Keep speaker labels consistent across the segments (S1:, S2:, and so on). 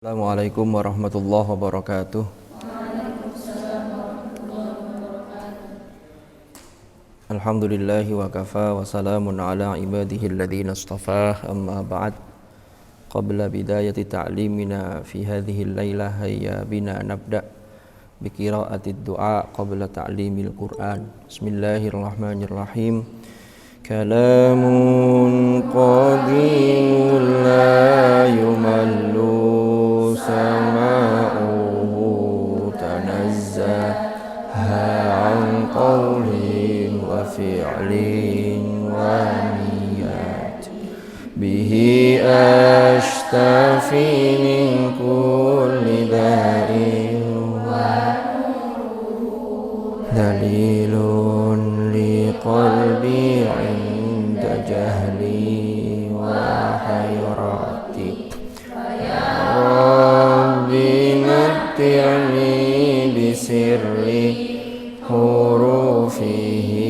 S1: Assalamualaikum warahmatullahi wabarakatuh. Alhamdulillahi wa kafa wa salamun ala ibadihi alladhina istafa, amma ba'd. Qabla bidayati ta'limina fi hadhihi al-lailah hayya bina nabda bi qira'ati ad-du'a qabla ta'limil Qur'an. Bismillahirrahmanirrahim. Kalamun qadimun la yumallu sama'uhu tanazzaha an qawlin wa fi'lin wa niyat bihi ashtafi min kulli da'in wa dalilun li qalbi 'inda jahli wa hayrati Rabbi matti'ni bisirri hurufihi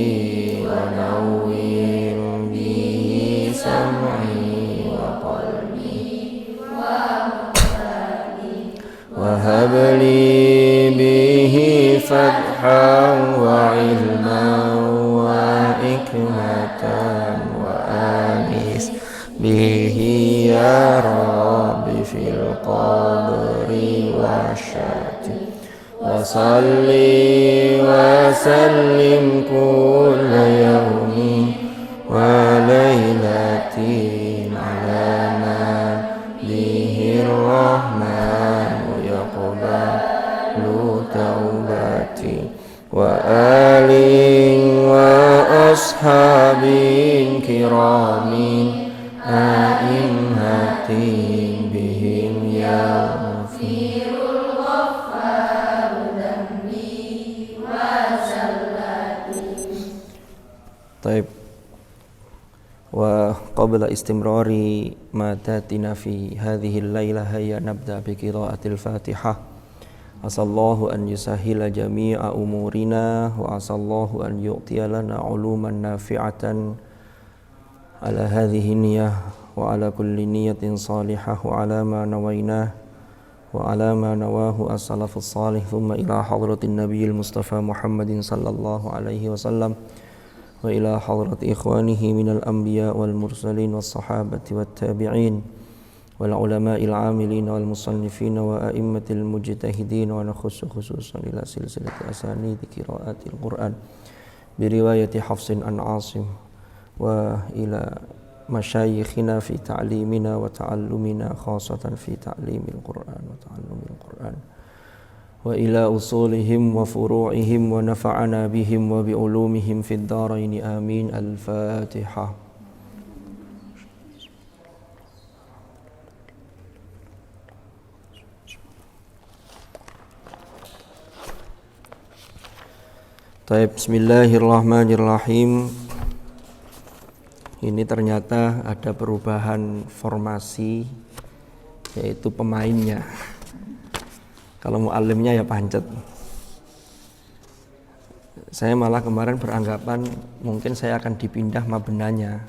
S1: wa nawwir bihi sam'i wa qalbi wa habli bihi fathan wa ilman wa hikmatan wa anis bihi ya Rabbi fil qabri wa syati wa salli wa sallim kulla yawmin wa laylatin ala nabihi rahman wa yaqbalu taubati wa alin wa ashabin kiramin a'immatin bihim yaghfirul ghaffar dhanbi wa zallati. Taib. Wa qabla istimrari ma tatina fi hadhihi al-lailah hayya nabda bi qira'atil Fatihah. Asallahu an yusahhila jami'a umurina wa asallahu an yu'tiya lana 'uluman nafi'atan ala hadhihi niyyah wa ala kulli niyyatin salihah wa ala ma nawainah wa ala ma nawahu as-salafus salih thumma ila hadratin nabiyil mustafa Muhammadin sallallahu alaihi wasallam wa ila hadrati ikhwanihi minal anbiya wal mursalin was sahabati wat tabi'in wal ulama'il 'amilin wal musannifin wa a'immatil mujtahidin wa nakhussu khususan ila silsilati asanid qira'atil Qur'an bi riwayati Hafsin an Asim wa ila masyayikhina fi ta'limina wa ta'allumina khasatan fi ta'limil Qur'an wa ta'allumil Qur'an wa ila usulihim wa furu'ihim wa nafa'ana bihim wa bi ulumihim fid dharain amin. Al-Fatihah. Baik, bismillahirrahmanirrahim. Ini ternyata ada perubahan formasi, yaitu pemainnya. Kalau mu'allimnya ya pancet. Saya malah kemarin beranggapan mungkin saya akan dipindah mabenanya.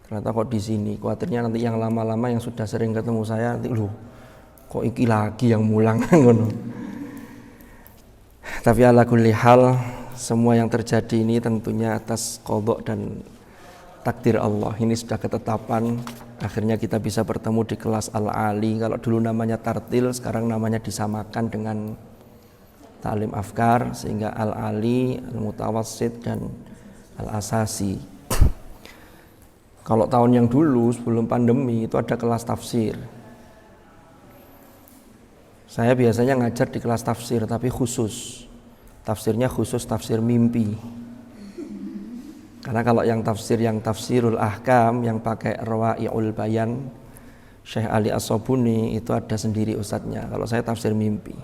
S1: Ternyata kok di sini. Khawatirnya nanti yang lama-lama yang sudah sering ketemu saya nanti kok iki lagi yang mulang ngono. Tapi ala kulli hal, semua yang terjadi ini tentunya atas qadha dan takdir Allah. Ini sudah ketetapan. Akhirnya kita bisa bertemu di kelas Al-Ali. Kalau dulu namanya tartil, sekarang namanya disamakan dengan Ta'lim Afkar, sehingga Al-Ali, Al-Mutawassit dan Al-Asasi. Kalau tahun yang dulu sebelum pandemi itu ada kelas tafsir. Saya biasanya ngajar di kelas tafsir tapi khusus. Tafsirnya khusus tafsir mimpi. Karena kalau yang tafsirul ahkam yang pakai Rawa'iul Bayan Syekh Ali As-Sobuni itu ada sendiri ustadznya. Kalau saya tafsir mimpi.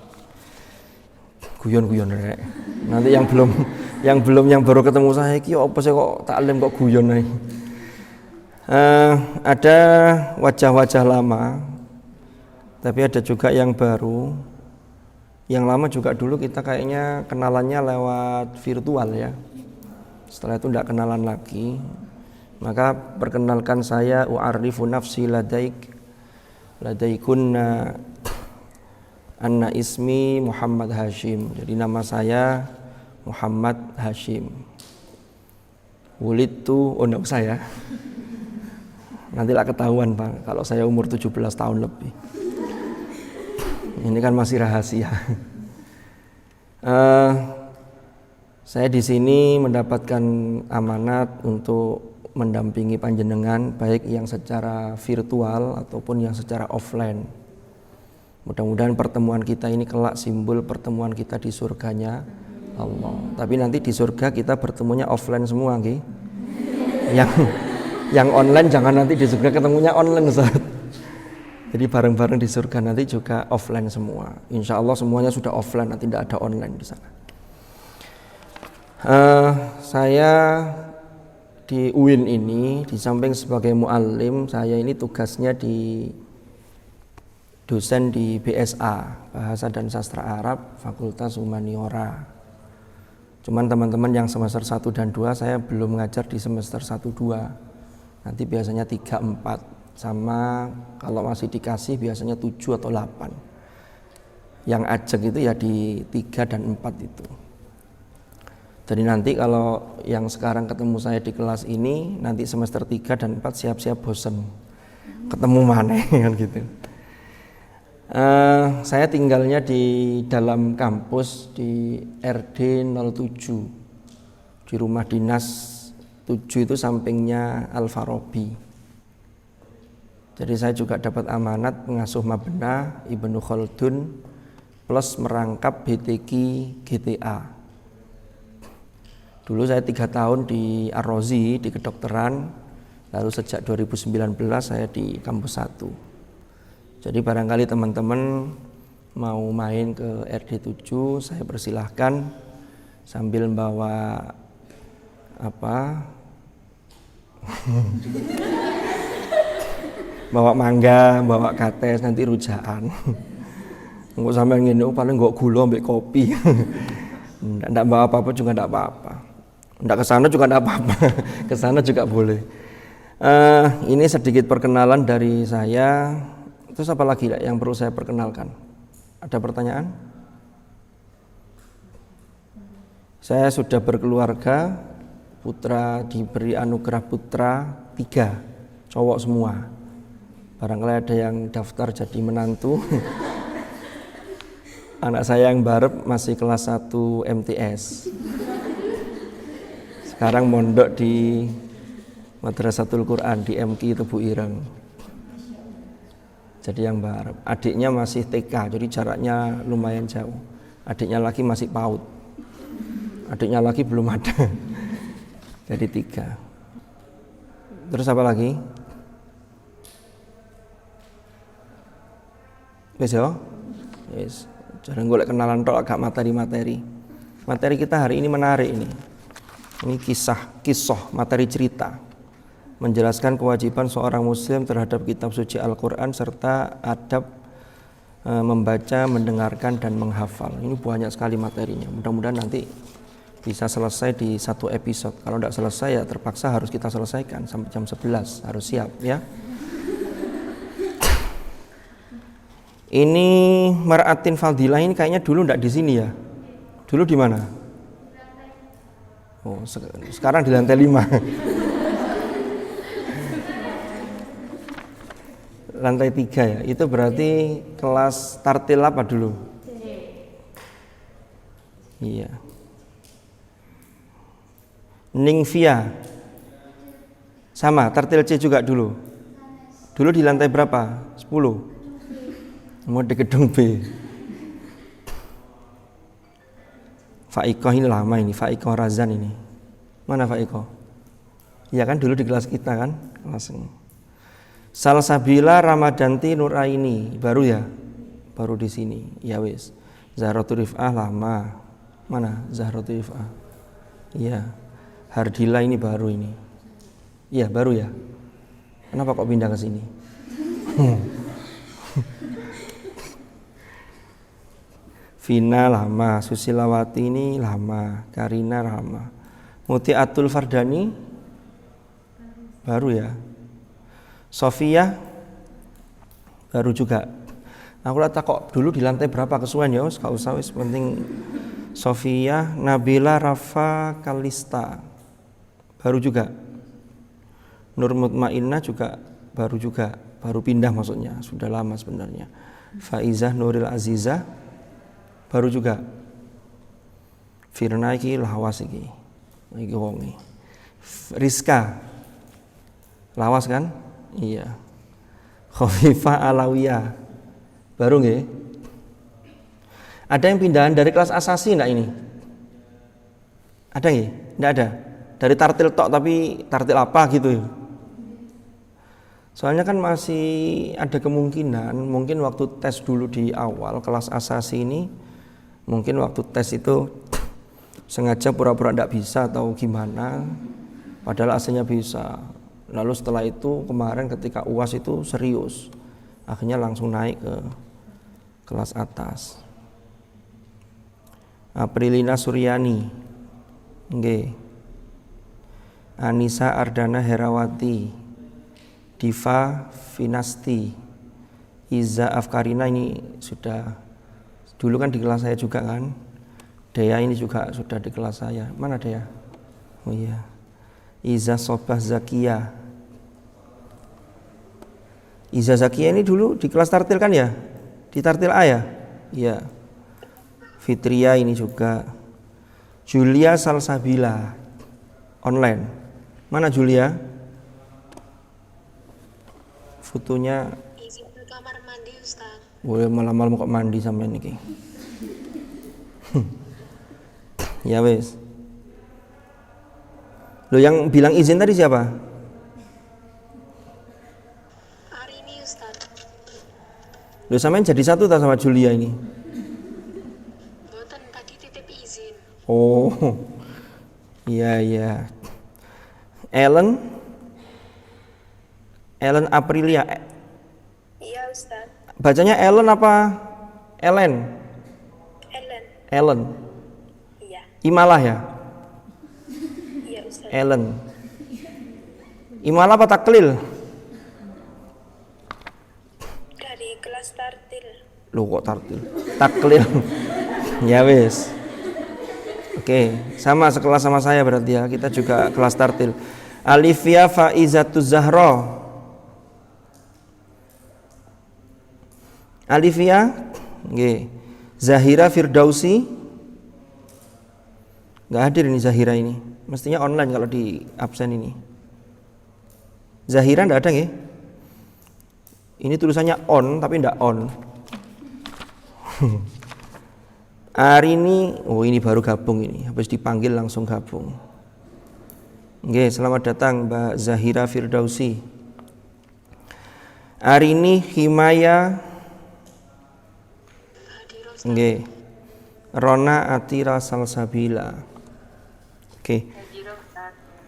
S1: Guyon rek. Nanti yang baru ketemu saya iki apa sih kok taklim kok guyon ae. Ada wajah-wajah lama. Tapi ada juga yang baru. Yang lama juga dulu kita kayaknya kenalannya lewat virtual ya. Setelah itu tidak kenalan lagi. Maka perkenalkan saya u'arifu nafsi ladaikunna Anna ismi Muhammad Hashim. Jadi nama saya Muhammad Hashim. Wulidtu, enggak usah ya. Nanti lah ketahuan Pak kalau saya umur 17 tahun lebih. Ini kan masih rahasia. Saya di sini mendapatkan amanat untuk mendampingi panjenengan baik yang secara virtual ataupun yang secara offline. Mudah-mudahan pertemuan kita ini kelak simbol pertemuan kita di surganya Allah. Tapi nanti di surga kita bertemunya offline semua, nggih. Yang online jangan nanti di surga ketemunya online, Ustaz. Jadi bareng-bareng di surga nanti juga offline semua. Insya Allah semuanya sudah offline, nanti tidak ada online di sana. Saya di UIN ini, di samping sebagai muallim, saya ini tugasnya di dosen di BSA, Bahasa dan Sastra Arab, Fakultas Humaniora. Cuman teman-teman yang semester 1 dan 2 saya belum ngajar di semester 1 2. Nanti biasanya 3 4 sama kalau masih dikasih biasanya 7 atau 8. Yang ajak itu ya di 3 dan 4 itu. Jadi nanti kalau yang sekarang ketemu saya di kelas ini, nanti semester 3 dan 4 siap-siap bosen. Ketemu mana kan gitu. Saya tinggalnya di dalam kampus di RD 07. Di rumah dinas 7 itu sampingnya Al-Farabi. Jadi saya juga dapat amanat pengasuh Mabna Ibnu Khaldun plus merangkap BTQ GTA. Dulu saya 3 tahun di Ar-Razi di kedokteran, lalu sejak 2019 saya di kampus 1. Jadi barangkali teman-teman mau main ke RD 7, saya persilahkan sambil bawa bawa mangga, bawa kates, nanti rujaan. Nggak sampai ngene, paling nggak gula ambek kopi. Nggak bawa apa-apa juga nggak apa-apa. Nggak ke sana juga nggak apa-apa. Ke sana juga boleh. Ini sedikit perkenalan dari saya. Terus apa lagi yang perlu saya perkenalkan? Ada pertanyaan? Saya sudah berkeluarga, putra diberi anugerah putra 3, cowok semua. Barangkali ada yang daftar jadi menantu. Anak saya yang barep masih kelas 1 MTS. Sekarang mondok di Madrasatul Quran di MQ Tebu Ireng. Jadi yang barep. Adiknya masih TK, jadi jaraknya lumayan jauh. Adiknya lagi masih PAUD. Adiknya lagi belum ada. Jadi 3. Terus apa lagi? Wis yo. Yes. Jangan golek kenalan tok agak materi-materi. Materi kita hari ini menarik ini. Ini kisah materi cerita. Menjelaskan kewajiban seorang muslim terhadap kitab suci Al-Qur'an serta adab membaca, mendengarkan dan menghafal. Ini banyak sekali materinya. Mudah-mudahan nanti bisa selesai di 1 episode. Kalau tidak selesai ya terpaksa harus kita selesaikan sampai jam 11, harus siap ya. Ini Mar'atin Fadilah ini kayaknya dulu enggak di sini ya. Dulu di mana? Oh, sekarang di lantai 5. Lantai 3 ya. Itu berarti kelas tartil apa dulu? Iya. Ningfia. Sama, tartil C juga dulu. Dulu di lantai berapa? 10. Mau di gedung B. Faikoh ini lama ini, Faikoh Razan ini. Mana Faikoh? Ya kan dulu di kelas kita kan, kelas ini. Salsabila Ramadanti Nuraini, baru ya? Baru di sini. Ya wis. Zahratul Rif'ah lama. Mana Zahratul Rif'ah? Iya. Hardila ini baru ini. Iya, baru ya. Kenapa kok pindah ke sini? Vina lama, Susilawati ini lama, Karina lama. Mutiatul Fardani baru ya. Sofia baru juga. Aku lah takok dulu di lantai berapa kesuwen ya, gak usah wis penting. Sofia Nabila Rafa Kalista baru juga. Nur Mutmainnah juga baru pindah maksudnya, sudah lama sebenarnya. Faizah Nuril Azizah baru juga. Firna iki lawas iki wonge. Rizka lawas kan? Iya. Khofifah Alawiyah baru nggih. Ada yang pindahan dari kelas asasi enggak ini? Ada nggih? Enggak ada. Dari tartil tok tapi tartil apa gitu. Soalnya kan masih ada kemungkinan mungkin waktu tes dulu di awal kelas asasi ini mungkin waktu tes itu sengaja pura-pura enggak bisa atau gimana padahal aslinya bisa. Lalu setelah itu kemarin ketika UAS itu serius. Akhirnya langsung naik ke kelas atas. Aprilina Suryani. Nggih. Anissa Ardana Herawati, Diva Finasti, Iza Afkarina ini sudah dulu kan di kelas saya juga kan. Dea ini juga sudah di kelas saya. Mana Dea? Oh iya. Iza Sobah Zakia. Iza Zakia ini dulu di kelas tartil kan ya? Di tartil A ya? Iya. Fitria ini juga. Julia Salsabila online. Mana Julia? Fotonya
S2: izin ke kamar mandi Ustaz.
S1: Boleh malam-malam kok mandi sampean iki. Ya wes. Lo yang bilang izin tadi siapa?
S2: Hari ini Ustaz.
S1: Lo sampean jadi satu tak sama Julia ini?
S2: Boten tadi titip izin.
S1: Oh. Iya iya. Ellen Aprilia.
S2: Iya Ustaz.
S1: Bacanya Ellen apa Ellen? Ellen.
S2: Iya.
S1: Imalah ya?
S2: Iya Ustaz.
S1: Ellen. Imalah apa taklil?
S2: Dari kelas tartil.
S1: Loh kok tartil? Taklil. Ya wes. Oke, sama sekelas sama saya berarti ya. Kita juga kelas tartil. Alifia Faizatuz Zahra. Alifia, nggih. Zahira Firdausi. Enggak hadir ini Zahira ini. Mestinya online kalau di absen ini. Zahira enggak ada nggih? Ini tulisannya on tapi enggak on. Arini, oh ini baru gabung ini. Habis dipanggil langsung gabung. Nggih, selamat datang Mbak Zahira Firdausi. Arini Himaya. Nggih. Rona Atira Salsabila. Oke.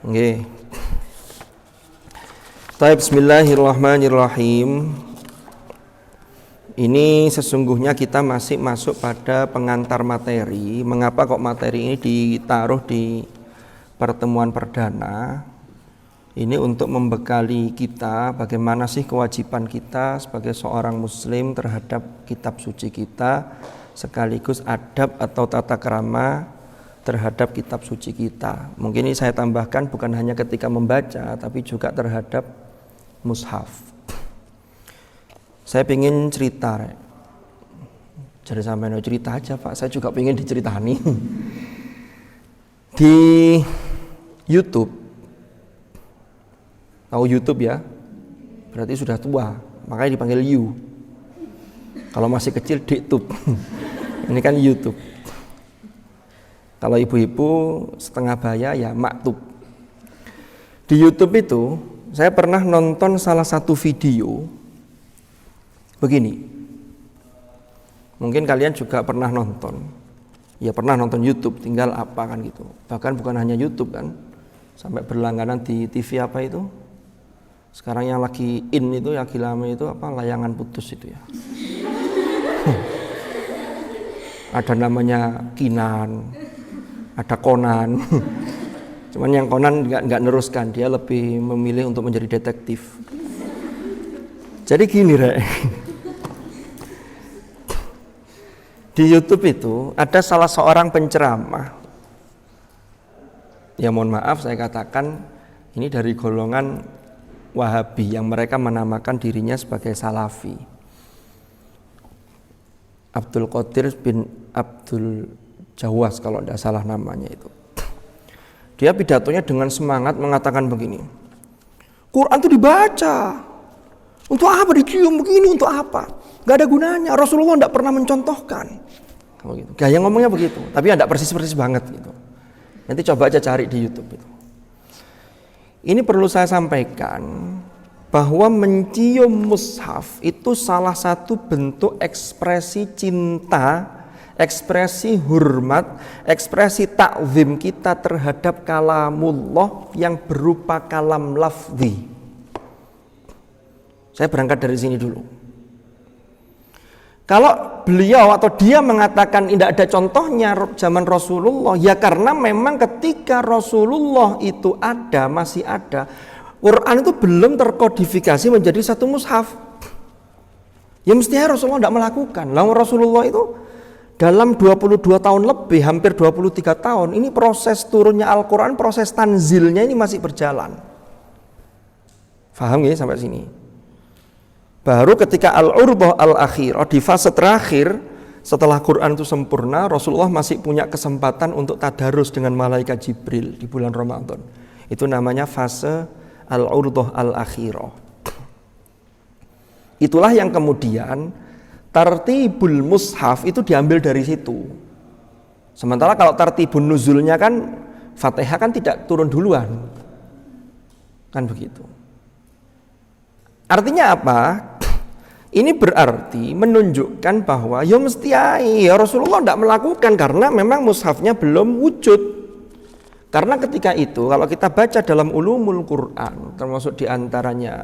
S1: Nggih. Baik, bismillahirrahmanirrahim. Ini sesungguhnya kita masih masuk pada pengantar materi. Mengapa kok materi ini ditaruh di pertemuan perdana? Ini untuk membekali kita bagaimana sih kewajiban kita sebagai seorang muslim terhadap kitab suci kita, sekaligus adab atau tata krama terhadap kitab suci kita. Mungkin ini saya tambahkan bukan hanya ketika membaca tapi juga terhadap mushaf. Saya pengen cerita, jadi sampai cerita aja Pak. Saya juga pengen diceritani. Di YouTube, tahu YouTube ya? Berarti sudah tua, makanya dipanggil You. Kalau masih kecil DikTube. Ini kan YouTube. Kalau ibu-ibu setengah baya ya Maktub. Di YouTube itu saya pernah nonton salah satu video begini. Mungkin kalian juga pernah nonton. Ya pernah nonton YouTube, tinggal apa kan gitu. Bahkan bukan hanya YouTube kan. Sampai berlangganan di TV apa itu? Sekarang yang lagi in itu, yang lagi lama itu apa? Layangan putus itu ya. Ada namanya Kinan, ada Conan. Cuman yang Conan nggak neruskan, dia lebih memilih untuk menjadi detektif. Jadi gini Rek. Di YouTube itu ada salah seorang penceramah. Ya mohon maaf saya katakan ini dari golongan Wahabi yang mereka menamakan dirinya sebagai Salafi. Abdul Qadir bin Abdul Jawas kalau tidak salah namanya itu. Dia pidatonya dengan semangat mengatakan begini, Quran itu dibaca, untuk apa dicium begini, untuk apa? Gak ada gunanya, Rasulullah tidak pernah mencontohkan. Gitu. Gaya ngomongnya begitu, tapi tidak persis banget gitu. Nanti coba aja cari di YouTube itu. Ini perlu saya sampaikan bahwa mencium mushaf itu salah satu bentuk ekspresi cinta, ekspresi hormat, ekspresi takzim kita terhadap kalamullah yang berupa kalam lafzi. Saya berangkat dari sini dulu. Kalau beliau atau dia mengatakan tidak ada contohnya zaman Rasulullah, ya karena memang ketika Rasulullah itu ada, masih ada, Quran itu belum terkodifikasi menjadi satu mushaf. Ya mestinya Rasulullah tidak melakukan. Lalu Rasulullah itu dalam 22 tahun lebih, hampir 23 tahun, ini proses turunnya Al-Quran, proses tanzilnya ini masih berjalan. Faham ya sampai sini? Baru ketika al-urdah al-akhirah, di fase terakhir setelah Quran itu sempurna, Rasulullah masih punya kesempatan untuk tadarus dengan malaikat Jibril di bulan Ramadan. Itu namanya fase al-urdah al-akhirah. Itulah yang kemudian tartibul mushaf itu diambil dari situ. Sementara kalau tartibun nuzulnya kan Fatihah kan tidak turun duluan. Kan begitu. Artinya apa? Ini berarti menunjukkan bahwa ya mesti ya Rasulullah tidak melakukan karena memang mushafnya belum wujud. Karena ketika itu kalau kita baca dalam ulumul Quran, termasuk diantaranya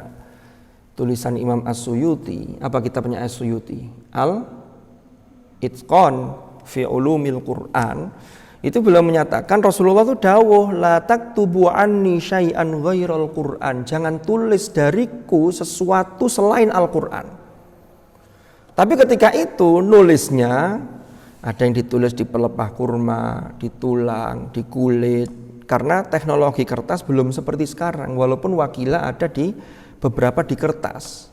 S1: tulisan Imam As-Suyuti, apa kitabnya As-Suyuti? Al-Itqan fi ulumil Quran, itu beliau menyatakan Rasulullah itu dawuh la taktubu anni syai'an ghairal Quran, jangan tulis dariku sesuatu selain Al-Quran. Tapi ketika itu nulisnya ada yang ditulis di pelepah kurma, di tulang, di kulit, karena teknologi kertas belum seperti sekarang, walaupun wakilah ada di beberapa di kertas,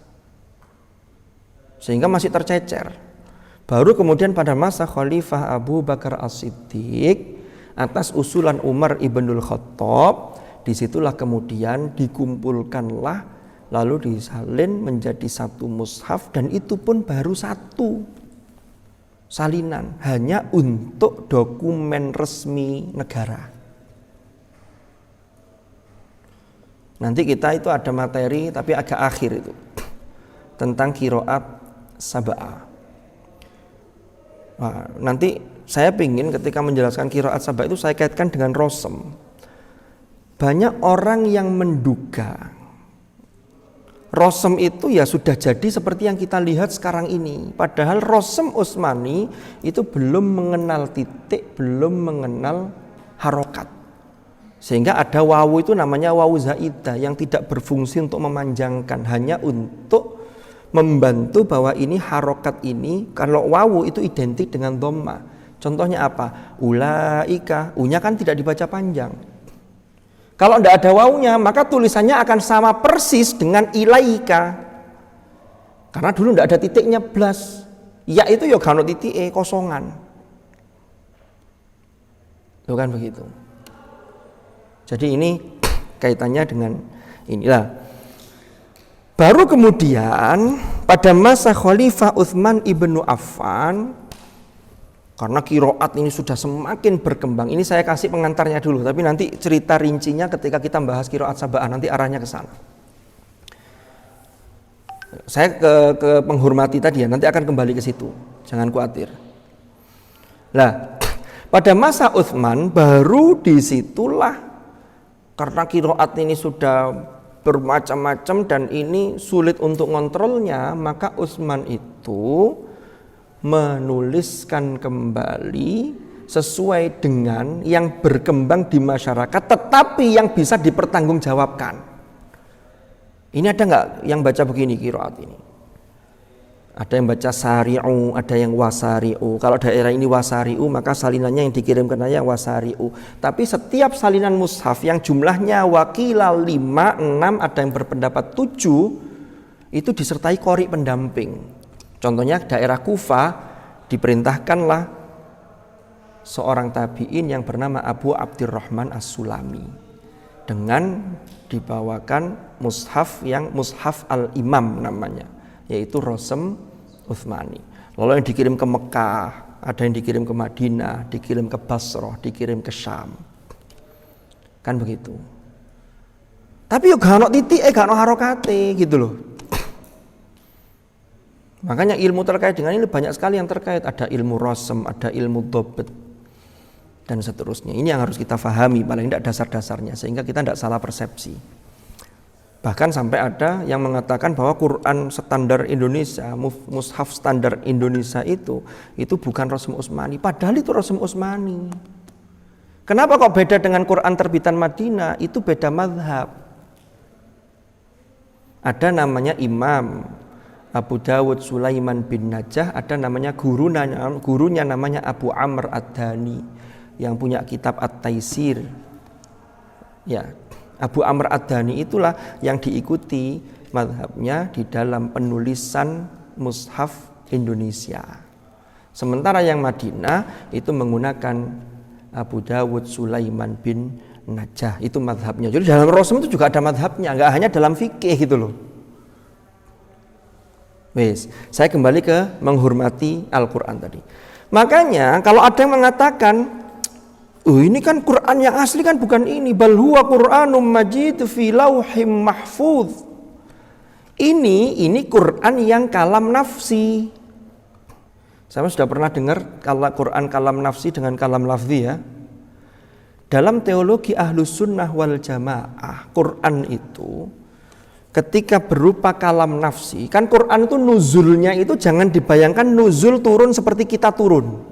S1: sehingga masih tercecer. Baru kemudian pada masa Khalifah Abu Bakar As-Siddiq atas usulan Umar ibnul Khattab, disitulah kemudian dikumpulkanlah lalu disalin menjadi satu mushaf, dan itu pun baru satu salinan hanya untuk dokumen resmi negara. Nanti kita itu ada materi tapi agak akhir itu tentang qiraat sab'ah. Nah, nanti saya ingin ketika menjelaskan qiraat sab'ah itu saya kaitkan dengan rosem. Banyak orang yang menduga rosem itu ya sudah jadi seperti yang kita lihat sekarang ini. Padahal rosem Utsmani itu belum mengenal titik, belum mengenal harokat. Sehingga ada wawu itu namanya wawu zaidah yang tidak berfungsi untuk memanjangkan, hanya untuk membantu bahwa ini harokat ini, kalau wawu itu identik dengan dhamma. Contohnya apa? Ulaika, u-nya kan tidak dibaca panjang. Kalau tidak ada wawunya, maka tulisannya akan sama persis dengan ilaika. Karena dulu tidak ada titiknya blas. Ya itu ya gak ada titik kosongan. Itu kan begitu. Jadi ini kaitannya dengan inilah. Baru kemudian pada masa Khalifah Utsman ibnu Affan, karena qiraat ini sudah semakin berkembang. Ini saya kasih pengantarnya dulu, tapi nanti cerita rincinya ketika kita bahas qiraat sab'ah, nanti arahnya ke sana. Saya ke penghormati tadi ya, nanti akan kembali ke situ. Jangan khawatir. Nah, pada masa Utsman baru disitulah, karena qiraat ini sudah bermacam-macam dan ini sulit untuk ngontrolnya, maka Utsman itu menuliskan kembali sesuai dengan yang berkembang di masyarakat, tetapi yang bisa dipertanggungjawabkan. Ini ada nggak yang baca begini qiraat ini? Ada yang baca sari'u, ada yang wasari'u. Kalau daerah ini wasari'u, maka salinannya yang dikirimkan aja wasari'u. Tapi setiap salinan mushaf yang jumlahnya wakilal 5, 6, ada yang berpendapat 7, itu disertai qori pendamping. Contohnya daerah Kufah diperintahkanlah seorang tabi'in yang bernama Abu Abdurrahman As-Sulami dengan dibawakan mushaf yang mushaf al-imam namanya, yaitu Rosem Utsmani. Lalu yang dikirim ke Mekah, ada yang dikirim ke Madinah, dikirim ke Basrah, dikirim ke Syam. Kan begitu. Tapi yo gak ono titik, gak ono harokate gitu loh. Makanya ilmu terkait dengan ini banyak sekali yang terkait. Ada ilmu Rosem, ada ilmu Dobet, dan seterusnya. Ini yang harus kita fahami, paling tidak dasar-dasarnya, sehingga kita tidak salah persepsi. Bahkan sampai ada yang mengatakan bahwa Quran standar Indonesia, mushaf standar Indonesia itu bukan Rosem Utsmani, padahal itu Rosem Utsmani. Kenapa kok beda dengan Quran terbitan Madinah? Itu beda mazhab. Ada namanya Imam Abu Dawud Sulaiman bin Najah, ada namanya gurunya namanya Abu Amr Ad-Dhani yang punya kitab At-Taisir. Ya, Abu Amr Ad-Dhani itulah yang diikuti mazhabnya di dalam penulisan mushaf Indonesia. Sementara yang Madinah itu menggunakan Abu Dawud Sulaiman bin Najah, itu mazhabnya. Jadi dalam Rosem itu juga ada mazhabnya, nggak hanya dalam fikih gitu loh. Wes, saya kembali ke menghormati Al-Quran tadi. Makanya kalau ada yang mengatakan, ini kan Quran yang asli kan bukan ini, bal huwa Qur'anum majid fi lauhim mahfuz. Ini Quran yang kalam nafsi. Saya sudah pernah dengar kalau Quran kalam nafsi dengan kalam lafzi ya. Dalam teologi Ahlus Sunnah wal Jamaah, Quran itu ketika berupa kalam nafsi, kan Quran itu nuzulnya itu jangan dibayangkan nuzul turun seperti kita turun.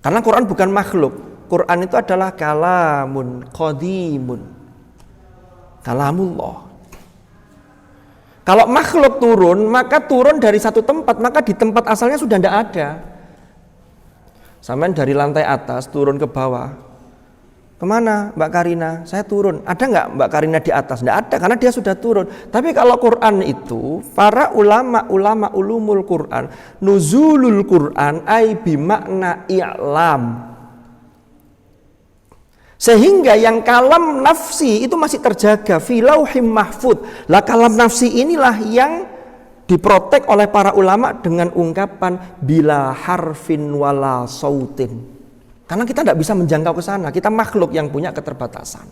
S1: Karena Quran bukan makhluk. Quran itu adalah kalamun qadimun, kalamullah. Kalau makhluk turun, maka turun dari satu tempat, maka di tempat asalnya sudah tidak ada. Sampai dari lantai atas turun ke bawah. Kemana Mbak Karina? Saya turun. Ada nggak Mbak Karina di atas? Tidak ada, karena dia sudah turun. Tapi kalau Quran itu, para ulama ulumul Quran, nuzulul Quran ay bimakna i'lam. Sehingga yang kalam nafsi itu masih terjaga fi lauhim mahfud. Lah kalam nafsi inilah yang diprotek oleh para ulama dengan ungkapan bila harfin wala sautin. Karena kita tidak bisa menjangkau ke sana, kita makhluk yang punya keterbatasan.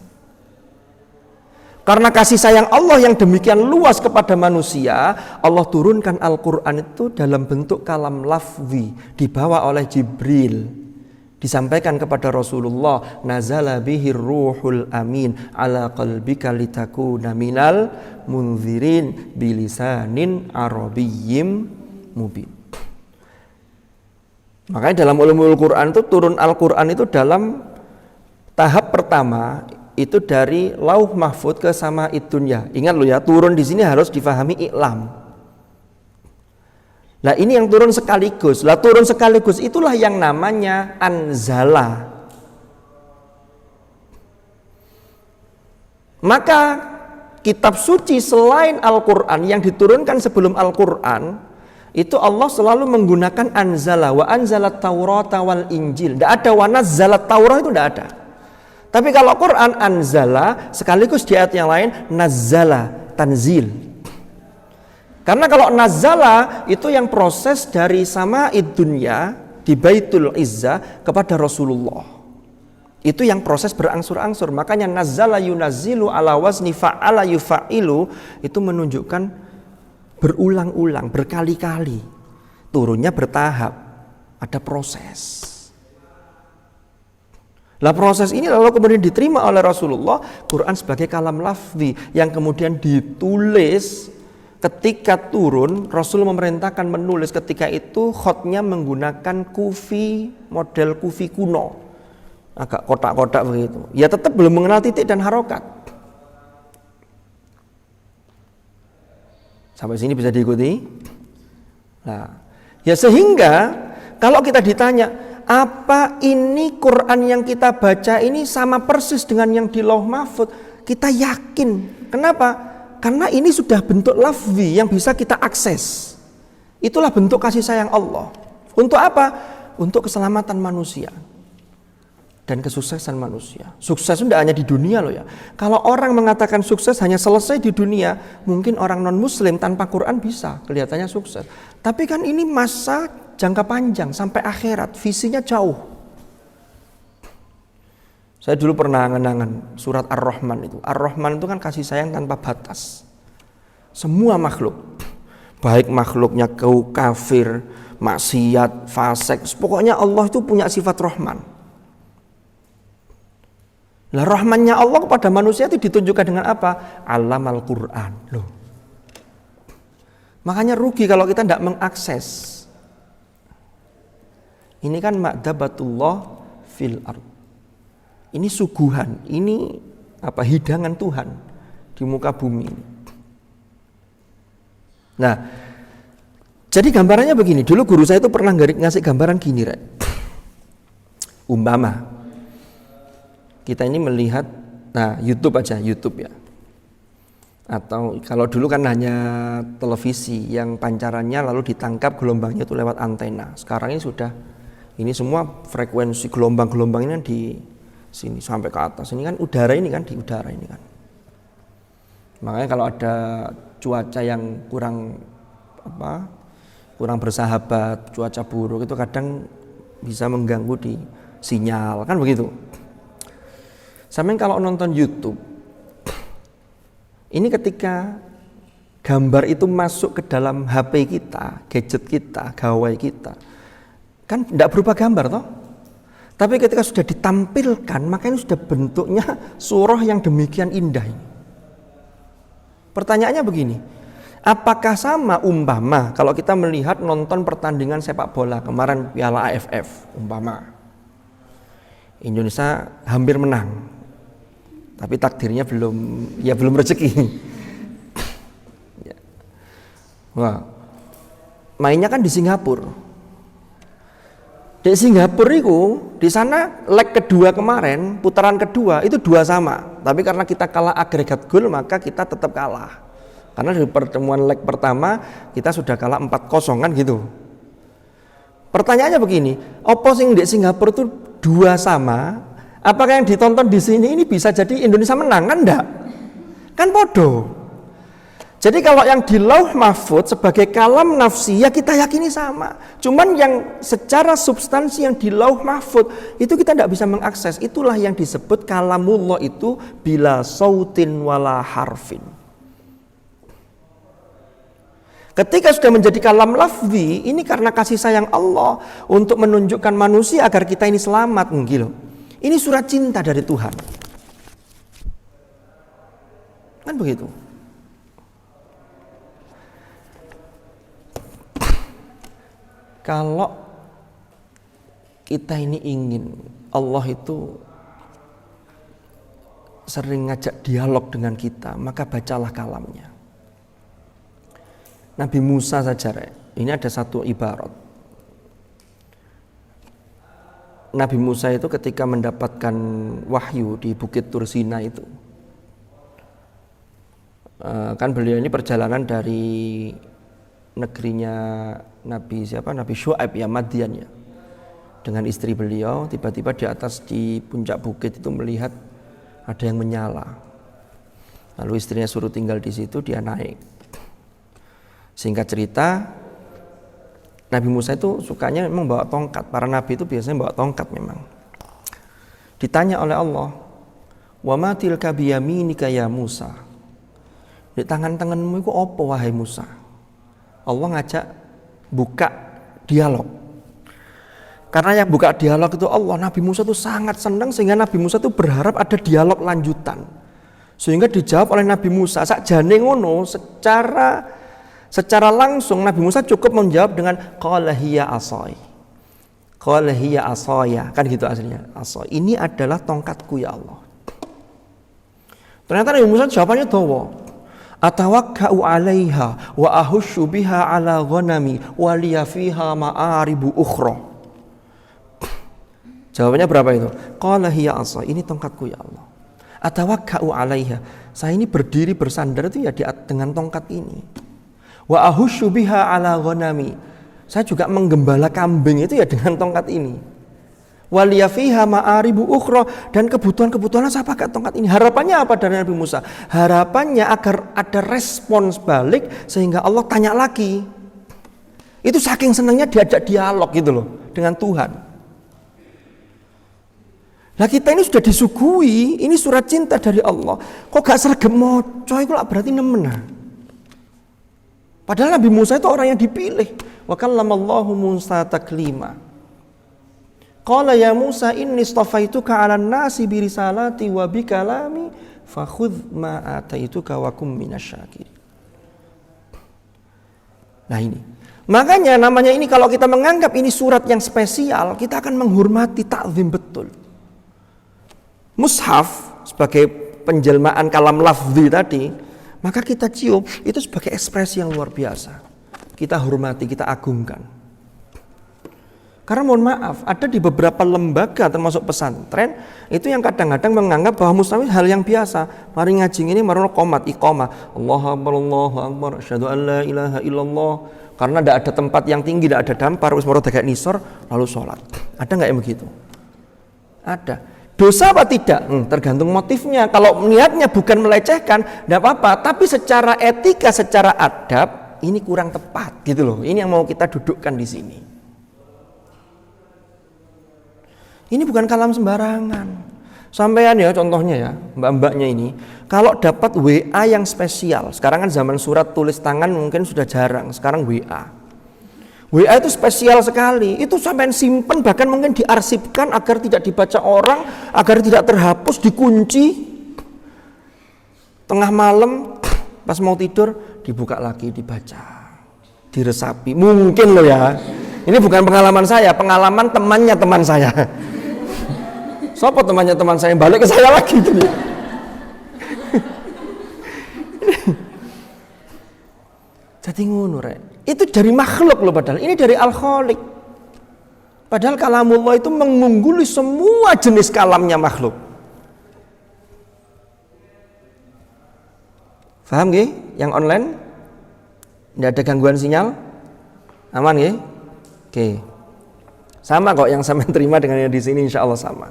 S1: Karena kasih sayang Allah yang demikian luas kepada manusia, Allah turunkan Al-Quran itu dalam bentuk kalam lafzi, dibawa oleh Jibril. Disampaikan kepada Rasulullah, nazala bihir ruhul amin ala qalbika litakuna minal munzirin bilisanin arabiyyim mubin. Makanya dalam ulumul Quran itu turun Al-Quran itu dalam tahap pertama itu dari lauh mahfud ke sama'id dunya. Ingat loh ya, turun di sini harus difahami i'lam. Nah ini yang turun sekaligus. Lah turun sekaligus itulah yang namanya anzala. Maka kitab suci selain Al-Quran yang diturunkan sebelum Al-Quran itu Allah selalu menggunakan anzala, wa anzalat taurata wal injil. Tidak ada wa nazzalat taurah, itu tidak ada. Tapi kalau Quran anzala sekaligus di ayat yang lain nazzala, tanzil. Karena kalau nazzala itu yang proses dari sama'id dunya di Baitul Izzah kepada Rasulullah. Itu yang proses berangsur-angsur. Makanya nazzala yunazzilu ala wazni fa'ala yufa'ilu itu menunjukkan berulang-ulang, berkali-kali. Turunnya bertahap, ada proses. Lah proses ini lalu kemudian diterima oleh Rasulullah, Quran sebagai kalam lafzi yang kemudian ditulis ketika turun. Rasul memerintahkan menulis ketika itu khotnya menggunakan kufi, model kufi kuno, agak kotak-kotak begitu. Ya tetap belum mengenal titik dan harokat. Sampai sini bisa diikuti? Nah, ya sehingga kalau kita ditanya, apa ini Quran yang kita baca ini sama persis dengan yang di Lauh Mahfuz, kita yakin. Kenapa? Karena ini sudah bentuk lafzi yang bisa kita akses. Itulah bentuk kasih sayang Allah. Untuk apa? Untuk keselamatan manusia dan kesuksesan manusia. Sukses itu tidak hanya di dunia loh ya. Kalau orang mengatakan sukses hanya selesai di dunia, mungkin orang non muslim tanpa Quran bisa kelihatannya sukses. Tapi kan ini masa jangka panjang sampai akhirat, visinya jauh. Saya dulu pernah ngenangan surat Ar-Rahman itu. Ar-Rahman itu kan kasih sayang tanpa batas. Semua makhluk, baik makhluknya kafir, maksiat, fasik, pokoknya Allah itu punya sifat Rahman. Lah rahmannya Allah kepada manusia itu ditunjukkan dengan apa? Allamal Quran. Loh. Makanya rugi kalau kita tidak mengakses. Ini kan ma'dabatullah fil ard. Ini suguhan, ini hidangan Tuhan di muka bumi ini. Nah, jadi gambarannya begini. Dulu guru saya itu pernah ngasih gambaran gini, Rek. Umpama kita ini melihat, YouTube aja, YouTube ya. Atau kalau dulu kan hanya televisi yang pancarannya lalu ditangkap gelombangnya itu lewat antena. Sekarang ini semua frekuensi gelombang-gelombang ini di sini sampai ke atas. Ini kan udara ini kan, di udara ini kan. Makanya kalau ada cuaca yang kurang bersahabat, cuaca buruk itu kadang bisa mengganggu di sinyal, kan begitu. Sampai kalau nonton YouTube, ini ketika gambar itu masuk ke dalam HP kita, gadget kita, gawai kita, kan tidak berubah gambar toh. Tapi ketika sudah ditampilkan, maka ini sudah bentuknya surah yang demikian indah ini. Pertanyaannya begini, apakah sama umpama kalau kita melihat nonton pertandingan sepak bola kemarin Piala AFF umpama Indonesia hampir menang, tapi takdirnya belum rezeki. Wah, mainnya kan di Singapura. Di Singapura itu, di sana leg kedua kemarin, putaran kedua itu 2-2. Tapi karena kita kalah agregat gol, maka kita tetap kalah. Karena di pertemuan leg pertama kita sudah kalah 4-0 kan gitu. Pertanyaannya begini, apa sing di Singapura itu 2-2? Apakah yang ditonton di sini ini bisa jadi Indonesia menang? Kan enggak. Kan bodoh. Jadi kalau yang di Lauh Mahfuz sebagai kalam nafsi ya kita yakini sama. Cuman yang secara substansi yang di Lauh Mahfuz itu kita tidak bisa mengakses. Itulah yang disebut kalamullah itu bila sautin wala harfin. Ketika sudah menjadi kalam lafzi, ini karena kasih sayang Allah untuk menunjukkan manusia agar kita ini selamat, gitu. Ini surat cinta dari Tuhan. Kan begitu. Kalau kita ini ingin Allah itu sering ngajak dialog dengan kita, maka bacalah kalamnya. Nabi Musa saja, ini ada satu ibarat. Nabi Musa itu ketika mendapatkan wahyu di Bukit Tursina itu, kan beliau ini perjalanan dari negerinya Nabi Syuaib ya, Madian ya, dengan istri beliau. Tiba-tiba di puncak bukit itu melihat ada yang menyala. Lalu istrinya suruh tinggal di situ, dia naik. Singkat cerita, Nabi Musa itu sukanya memang bawa tongkat. Para nabi itu biasanya bawa tongkat memang. Ditanya oleh Allah, "Wa ma tilka biyaminika ya Musa?" Di tangan-tanganmu itu apa wahai Musa? Allah ngajak buka dialog. Karena yang buka dialog itu Allah, Nabi Musa itu sangat senang sehingga Nabi Musa itu berharap ada dialog lanjutan. Sehingga dijawab oleh Nabi Musa, sakjane ngono secara langsung Nabi Musa cukup menjawab dengan qala hiya asai. Qala hiya asaya, kan gitu aslinya. Asai. Ini adalah tongkatku ya Allah. Ternyata Nabi Musa jawabannya dawa. Atawakka'u 'alaiha wa ahushu biha 'ala ghanami wa liya fiha ma'aribu ukhra. Jawabannya berapa itu? Qala hiya 'asa, ini tongkatku ya Allah. Atawakka'u 'alaiha, saya ini berdiri bersandar itu ya dengan tongkat ini. Wa ahushu biha 'ala ghanami, saya juga menggembala kambing itu ya dengan tongkat ini. Wa liya fiha ma'aribu ukhra, dan kebutuhan-kebutuhan saya pakai tongkat ini. Harapannya apa dari Nabi Musa? Harapannya agar ada respons balik sehingga Allah tanya lagi. Itu saking senangnya diajak dialog gitu loh dengan Tuhan. Nah kita ini sudah disuguhi, ini surat cinta dari Allah. Kok gak sregep moco, itu lah berarti nemen. Padahal Nabi Musa itu orang yang dipilih. Wa kallamallahu Musa taklima. Qala ya Musa inni istafaituka 'alan nasi bi risalati wa bi kalami fakhudh ma ataituka wa kum minasyakirin. Nah ini. Makanya namanya ini, kalau kita menganggap ini surat yang spesial, kita akan menghormati, takzim betul. Mushaf sebagai penjelmaan kalam lafzi tadi, maka kita cium itu sebagai ekspresi yang luar biasa. Kita hormati, kita agungkan. Karena mohon maaf, ada di beberapa lembaga termasuk pesantren itu yang kadang-kadang menganggap bahwa mushaf hal yang biasa. Mari ngaji ini mari qomat iqamah, Allahu akbar, asyhadu an la ilaha illallah. Karena tidak ada tempat yang tinggi, tidak ada dampar, wis moro dagak nisor lalu sholat. Ada nggak yang begitu? Ada. Dosa apa tidak? Tergantung motifnya. Kalau niatnya bukan melecehkan, tidak apa-apa. Tapi secara etika, secara adab, ini kurang tepat, gitu loh. Ini yang mau kita dudukkan di sini. Ini bukan kalam sembarangan. Sampean ya, contohnya ya, mbak-mbaknya ini, kalau dapat WA yang spesial, sekarang kan zaman surat tulis tangan mungkin sudah jarang. Sekarang WA. WA itu spesial sekali, itu sampai simpen, bahkan mungkin diarsipkan agar tidak dibaca orang, agar tidak terhapus, dikunci. Tengah malam pas mau tidur dibuka lagi, dibaca, diresapi. Mungkin loh ya, ini bukan pengalaman saya, pengalaman temannya teman saya. Siapa temannya teman saya, balik ke saya lagi gitu. Jadi ngono rek. Itu dari makhluk loh, padahal ini dari Al-Khaliq. Padahal kalamullah itu mengungguli semua jenis kalamnya makhluk. Paham nggih? Yang online? Tidak ada gangguan sinyal? Aman nggih? Oke. Sama kok yang sampean terima dengan yang di sini, insya Allah sama.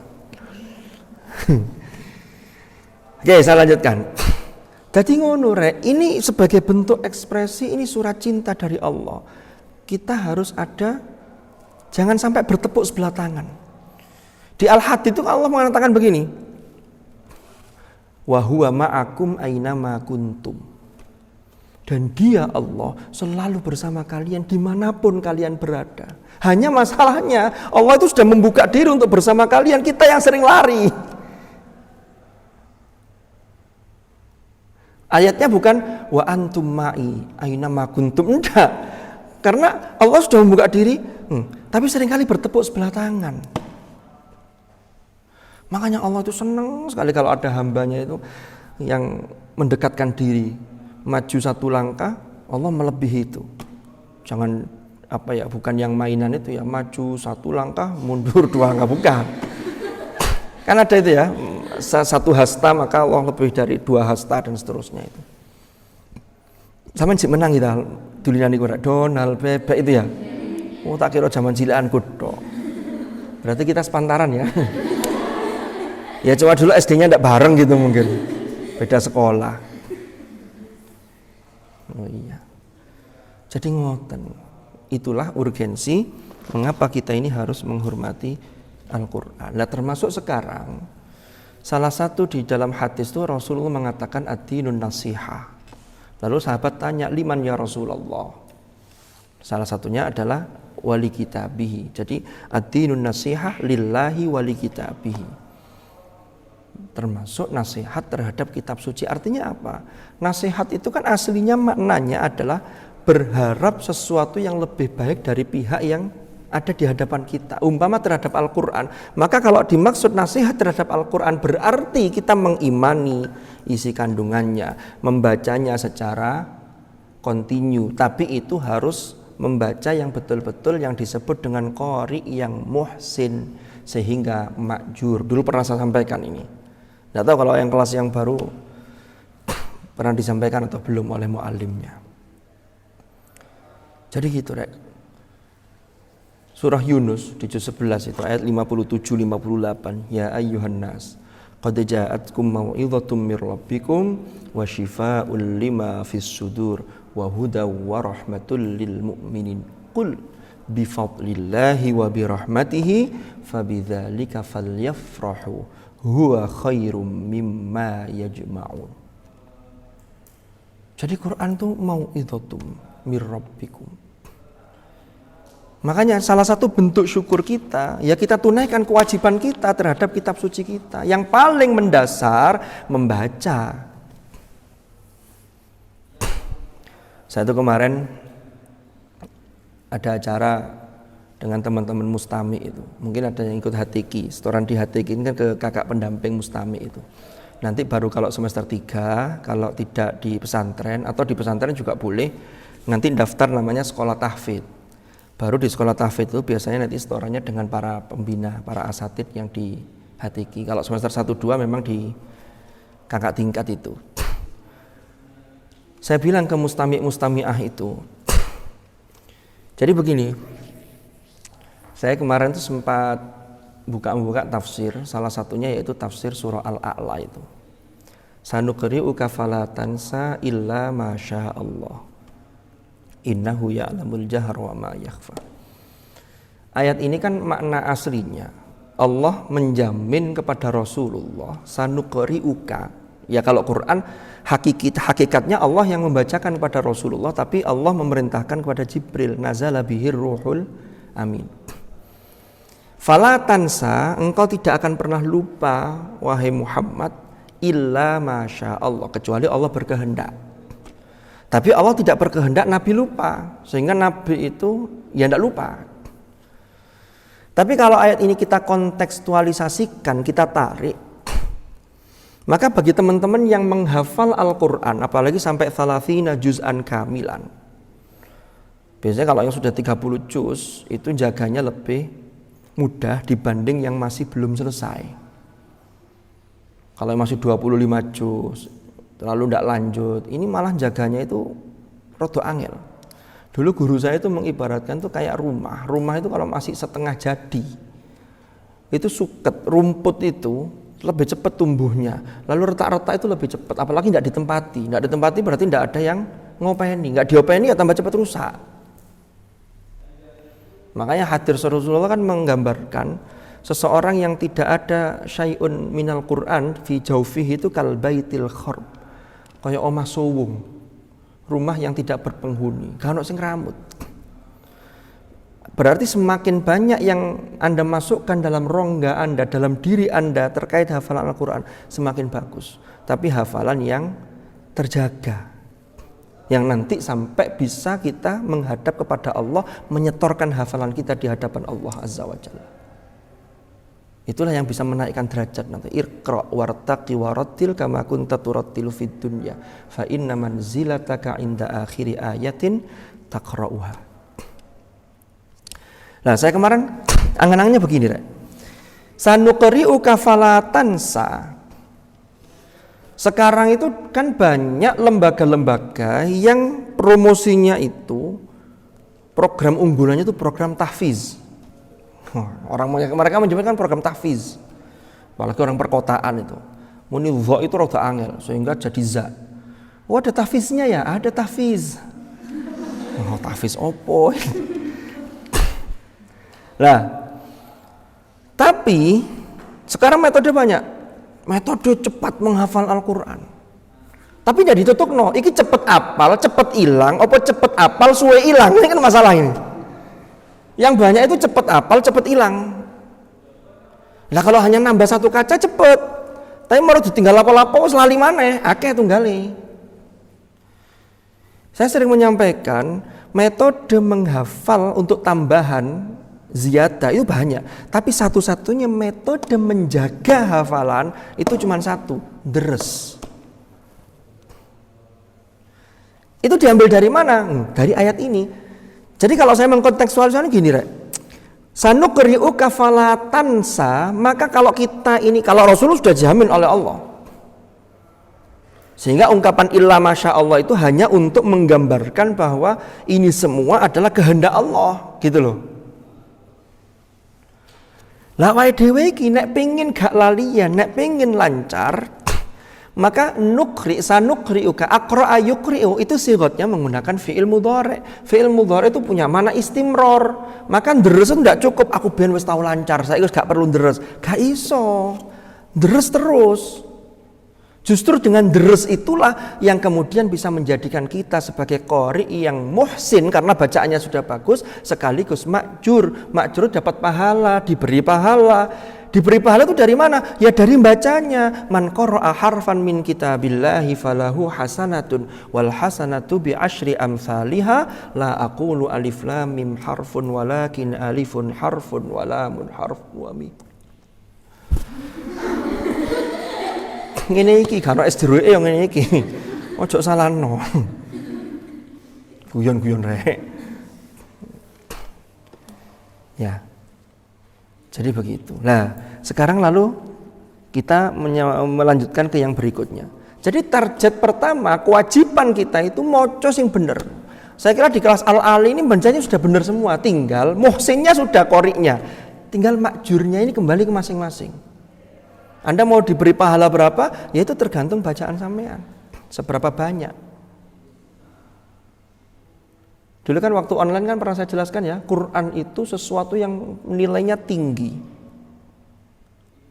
S1: Oke, saya lanjutkan. Jadi ngono rek, ini sebagai bentuk ekspresi, ini surat cinta dari Allah. Kita harus ada, jangan sampai bertepuk sebelah tangan. Di Al-Hadid itu Allah mengatakan begini, wa huwa ma'akum aina ma kuntum. Dan dia Allah selalu bersama kalian dimanapun kalian berada. Hanya masalahnya Allah itu sudah membuka diri untuk bersama kalian, kita yang sering lari. Ayatnya bukan wa antum ma'i aina ma kuntum, enggak. Karena Allah sudah membuka diri, tapi seringkali bertepuk sebelah tangan. Makanya Allah itu senang sekali kalau ada hambanya itu yang mendekatkan diri, maju satu langkah, Allah melebihi itu. Jangan bukan yang mainan itu ya, maju satu langkah, mundur dua langkah, bukan. Kan ada itu ya, satu hasta maka Allah lebih dari dua hasta dan seterusnya itu. Sama cik menang kita dulilani kok Donald bebek itu ya. Oh tak kira zaman cilaan kudo. Berarti kita sepantaran ya. Ya coba dulu SD-nya enggak bareng gitu mungkin. Beda sekolah. Oh iya. Jadi ngoten. Itulah urgensi mengapa kita ini harus menghormati Al-Quran. Nah termasuk sekarang salah satu di dalam hadis itu Rasulullah mengatakan ad-dinun nasihah. Lalu sahabat tanya, liman ya Rasulullah? Salah satunya adalah wali kitabihi. Jadi ad-dinun nasihah lillahi wali kitabihi. Termasuk nasihat terhadap kitab suci. Artinya apa? Nasihat itu kan aslinya maknanya adalah berharap sesuatu yang lebih baik dari pihak yang ada di hadapan kita, umpama terhadap Al-Quran. Maka kalau dimaksud nasihat terhadap Al-Quran berarti kita mengimani isi kandungannya, membacanya secara kontinu. Tapi itu harus membaca yang betul-betul yang disebut dengan qari yang muhsin, sehingga makjur. Dulu pernah saya sampaikan ini. Nggak tahu kalau yang kelas yang baru pernah disampaikan atau belum oleh muallimnya. Jadi gitu, Rek. Surah Yunus di juz 11 itu ayat 57-58. Ya ayyuhan nas, qad ja'atkum mau'izhatum mir rabbikum wa shifaa'un lima fis sudur wa hudaw wa rahmatul lil mu'minin. Qul bi fadlillahi wa bi rahmatihi fabidzalika falyafrahu huwa khairum mimma yajma'un. Jadi Quran itu mau'izhatum mir rabbikum. Makanya salah satu bentuk syukur kita, ya kita tunaikan kewajiban kita terhadap kitab suci kita. Yang paling mendasar membaca. Saya itu kemarin ada acara dengan teman-teman Mustami itu. Mungkin ada yang ikut HTQ, setoran di HTQ ini kan ke kakak pendamping Mustami itu. Nanti baru kalau semester 3, kalau tidak di pesantren atau di pesantren juga boleh, nanti daftar namanya sekolah tahfidz. Baru di sekolah tahfidz itu biasanya nanti setorannya dengan para pembina, para asatid yang di HTQ. Kalau semester 1-2 memang di kakak tingkat itu. Saya bilang ke mustami'ah itu. Jadi begini, saya kemarin itu sempat buka tafsir, salah satunya yaitu tafsir surah Al-A'la itu. Sanuqri'uka fala tansa illa masya Allah. Innahu ya'lamul jahra wa ma yakhfa. Ayat ini kan makna aslinya Allah menjamin kepada Rasulullah sanuqri'uka. Ya kalau Quran hakikatnya Allah yang membacakan kepada Rasulullah, tapi Allah memerintahkan kepada Jibril, nazala bihir ruhul amin. Fala tansa, engkau tidak akan pernah lupa wahai Muhammad illa masya Allah, kecuali Allah berkehendak. Tapi Allah tidak berkehendak Nabi lupa, sehingga Nabi itu ya tidak lupa. Tapi kalau ayat ini kita kontekstualisasikan, kita tarik, maka bagi teman-teman yang menghafal Al-Quran, apalagi sampai 30 juz'an kamilan, biasanya kalau yang sudah 30 juz itu jaganya lebih mudah dibanding yang masih belum selesai. Kalau yang masih 25 juz lalu tidak lanjut, ini malah jaganya itu rada angel. Dulu guru saya itu mengibaratkan itu kayak rumah itu kalau masih setengah jadi itu suket, rumput itu lebih cepat tumbuhnya, lalu retak-retak itu lebih cepat, apalagi tidak ditempati berarti tidak ada yang ngopeni, nggak diopeni ya tambah cepat rusak. Makanya hadis Rasulullah kan menggambarkan seseorang yang tidak ada syai'un minal Quran fi jaufihi itu kal baitil kharb, kayak omah sowung, rumah yang tidak berpenghuni, gak ono sing rambut. Berarti semakin banyak yang Anda masukkan dalam rongga Anda, dalam diri Anda terkait hafalan Al-Quran, semakin bagus. Tapi hafalan yang terjaga, yang nanti sampai bisa kita menghadap kepada Allah, menyetorkan hafalan kita di hadapan Allah Azza wa Jalla. Itulah yang bisa menaikkan derajat nanti. Iqra wartaqi warattil kama kunta turattilu fid dunya fa inna manzilataka inda akhiri ayatin taqra'uha. Nah, saya kemarin angan-angannya begini, Rek. Sanuqri'uka fala tansa. Sekarang itu kan banyak lembaga-lembaga yang promosinya itu program unggulannya itu program tahfiz. Mereka menyebutkan program tahfiz, apalagi orang perkotaan itu muni dha itu rada angel sehingga jadi za. Oh ada tahfiznya ya, ada tahfiz. Oh tahfiz opo? Lah, tapi sekarang metode banyak, metode cepat menghafal Al-Quran. Tapi tidak ditutupno, iki cepet apal, cepet hilang, apa cepet apal suwe hilang, ini kan masalah ini. Yang banyak itu cepet apal, cepet hilang. Lah kalau hanya nambah satu kaca cepet, tapi mau ditinggal lapo-lapo selali maneh, akeh tunggale. Saya sering menyampaikan metode menghafal untuk tambahan ziyadah itu banyak. Tapi satu-satunya metode menjaga hafalan itu cuma satu, deres. Itu diambil dari mana? Dari ayat ini. Jadi kalau saya mengkontekstualisasi gini, Rek. Sanuqri'uka falatansa, maka kalau kita ini, kalau Rasulullah sudah jamin oleh Allah. Sehingga ungkapan illa masya Allah itu hanya untuk menggambarkan bahwa ini semua adalah kehendak Allah, gitu loh. Lah wae dhewe iki nek pengin gak lalian, nek pengin lancar, maka sanukri'uka aqra'a yukri'u itu sigatnya menggunakan fi'il mudhari'. Fi'il mudhari' itu punya mana istimror. Maka deres ndak cukup aku ben wis tau lancar, saiki wis gak perlu deres. Gak iso. Deres terus. Justru dengan deres itulah yang kemudian bisa menjadikan kita sebagai qari yang muhsin karena bacaannya sudah bagus, sekaligus makjur. Makjur dapat pahala, diberi pahala. Diberi pahala itu dari mana? Ya dari bacanya. Man qara'a harfan min kitabillahi falahu hasanatun wal hasanatu bi asyri amsalihha la aqulu alif lam mim harfun walakin alifun harfun wa lamun harfun wa mim. Ngene iki karo es jeruke yo ngene iki. Ojo salahno. Guyon-guyon rek. Ya. Jadi begitu. Nah, sekarang lalu kita melanjutkan ke yang berikutnya. Jadi target pertama, kewajiban kita itu maca sing bener. Saya kira di kelas Al-Ali ini bacanya sudah benar semua, tinggal muhsinnya sudah qori'nya. Tinggal makjurnya ini kembali ke masing-masing. Anda mau diberi pahala berapa? Ya itu tergantung bacaan sampean. Seberapa banyak. Dulu kan waktu online kan pernah saya jelaskan ya, Quran itu sesuatu yang nilainya tinggi.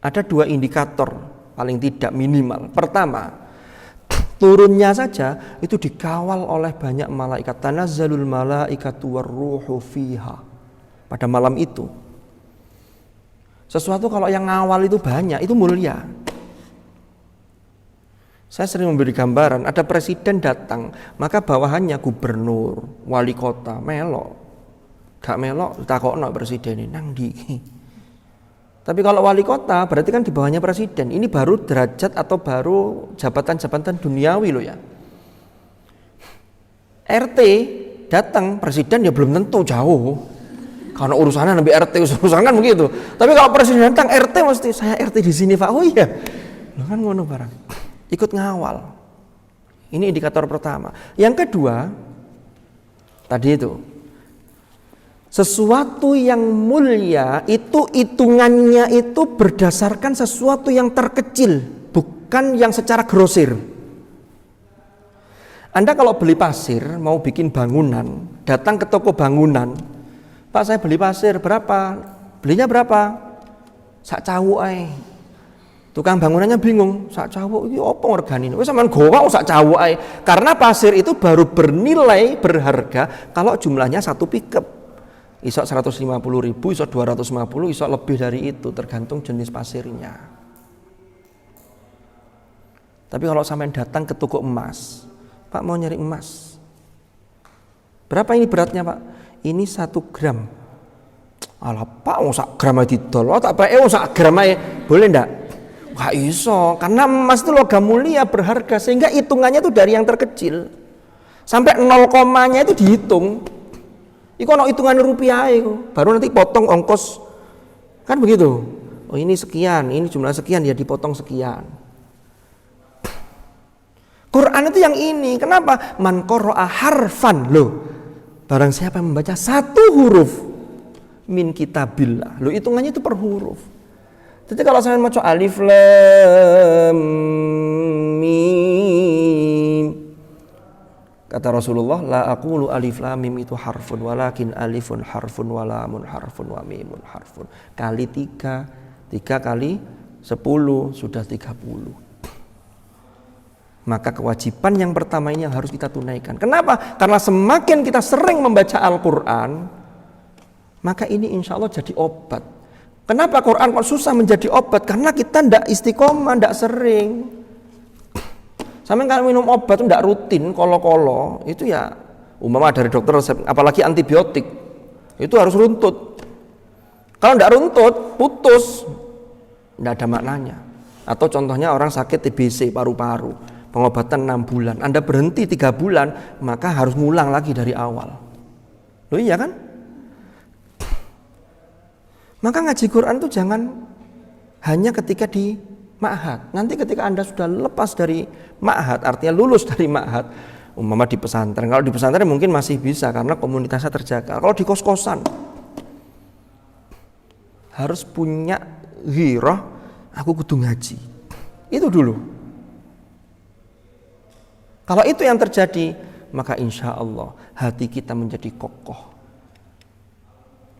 S1: Ada 2 indikator paling tidak minimal. Pertama, turunnya saja itu dikawal oleh banyak malaikat. Tanazzalul malaikatu warruhu fiha. Pada malam itu. Sesuatu kalau yang ngawal itu banyak, itu mulia. Saya sering memberi gambaran, ada presiden datang, maka bawahannya gubernur, wali kota, melok. Gak melok, takokno presiden ini, nang di. Tapi kalau wali kota, berarti kan di bawahnya presiden. Ini baru derajat atau baru jabatan-jabatan duniawi loh ya. RT datang, presiden ya belum tentu jauh. Karena urusannya nabi RT, urusan kan begitu. Tapi kalau presiden datang, RT mesti, saya RT di sini Pak. Oh iya, loh kan ngono barang. Ikut ngawal. Ini indikator pertama. Yang kedua, tadi itu sesuatu yang mulia itu hitungannya itu berdasarkan sesuatu yang terkecil, bukan yang secara grosir. Anda kalau beli pasir, mau bikin bangunan, datang ke toko bangunan, Pak saya beli pasir, berapa? Belinya berapa? Sak cawuk ae. Tukang bangunannya bingung, sak cawuk iki apa regane? Wis sampean gowo sak cawuk ae. Karena pasir itu baru bernilai berharga kalau jumlahnya satu pickup. Iso 150.000, iso 250, iso lebih dari itu tergantung jenis pasirnya. Tapi kalau sampean datang ke toko emas, Pak mau nyari emas. Berapa ini beratnya, Pak? Ini 1 gram. Alah Pak, sak gram aja didol. Tak bae sak gram aja. Boleh ndak? Gak iso, karena emas itu logam mulia berharga sehingga hitungannya itu dari yang terkecil sampai 0 komanya itu dihitung. Iku ono hitungan rupiah itu, baru nanti potong ongkos. Kan begitu. Oh ini sekian, ini jumlah sekian ya dipotong sekian. Quran itu yang ini. Kenapa? Man qara'a harfan loh. Barang siapa yang membaca 1 huruf min kitabillah. Loh hitungannya itu per huruf. Jadi kalau saya mau alif lam mim, kata Rasulullah, la aqulu alif lam mim itu harfun, walakin alifun harfun, walamun harfun, wa mimun harfun. Kali 3 kali 10 sudah 30. Maka kewajiban yang pertama ini yang harus kita tunaikan. Kenapa? Karena semakin kita sering membaca Al-Quran, maka ini insya Allah jadi obat. Kenapa Quran kok susah menjadi obat? Karena kita tidak istiqomah, tidak sering. Sampai kalau minum obat itu tidak rutin, kolo-kolo, itu ya umpama dari dokter resep, apalagi antibiotik, itu harus runtut. Kalau tidak runtut, putus, tidak ada maknanya. Atau contohnya orang sakit TBC paru-paru, pengobatan 6 bulan, Anda berhenti 3 bulan, maka harus ngulang lagi dari awal. Loh iya kan? Maka ngaji Quran itu jangan hanya ketika di ma'had. Nanti ketika Anda sudah lepas dari ma'had, artinya lulus dari ma'had, umpama di pesantren. Kalau di pesantren mungkin masih bisa karena komunitasnya terjaga. Kalau di kos-kosan harus punya ghirah, aku kudu ngaji. Itu dulu. Kalau itu yang terjadi, maka insya Allah hati kita menjadi kokoh.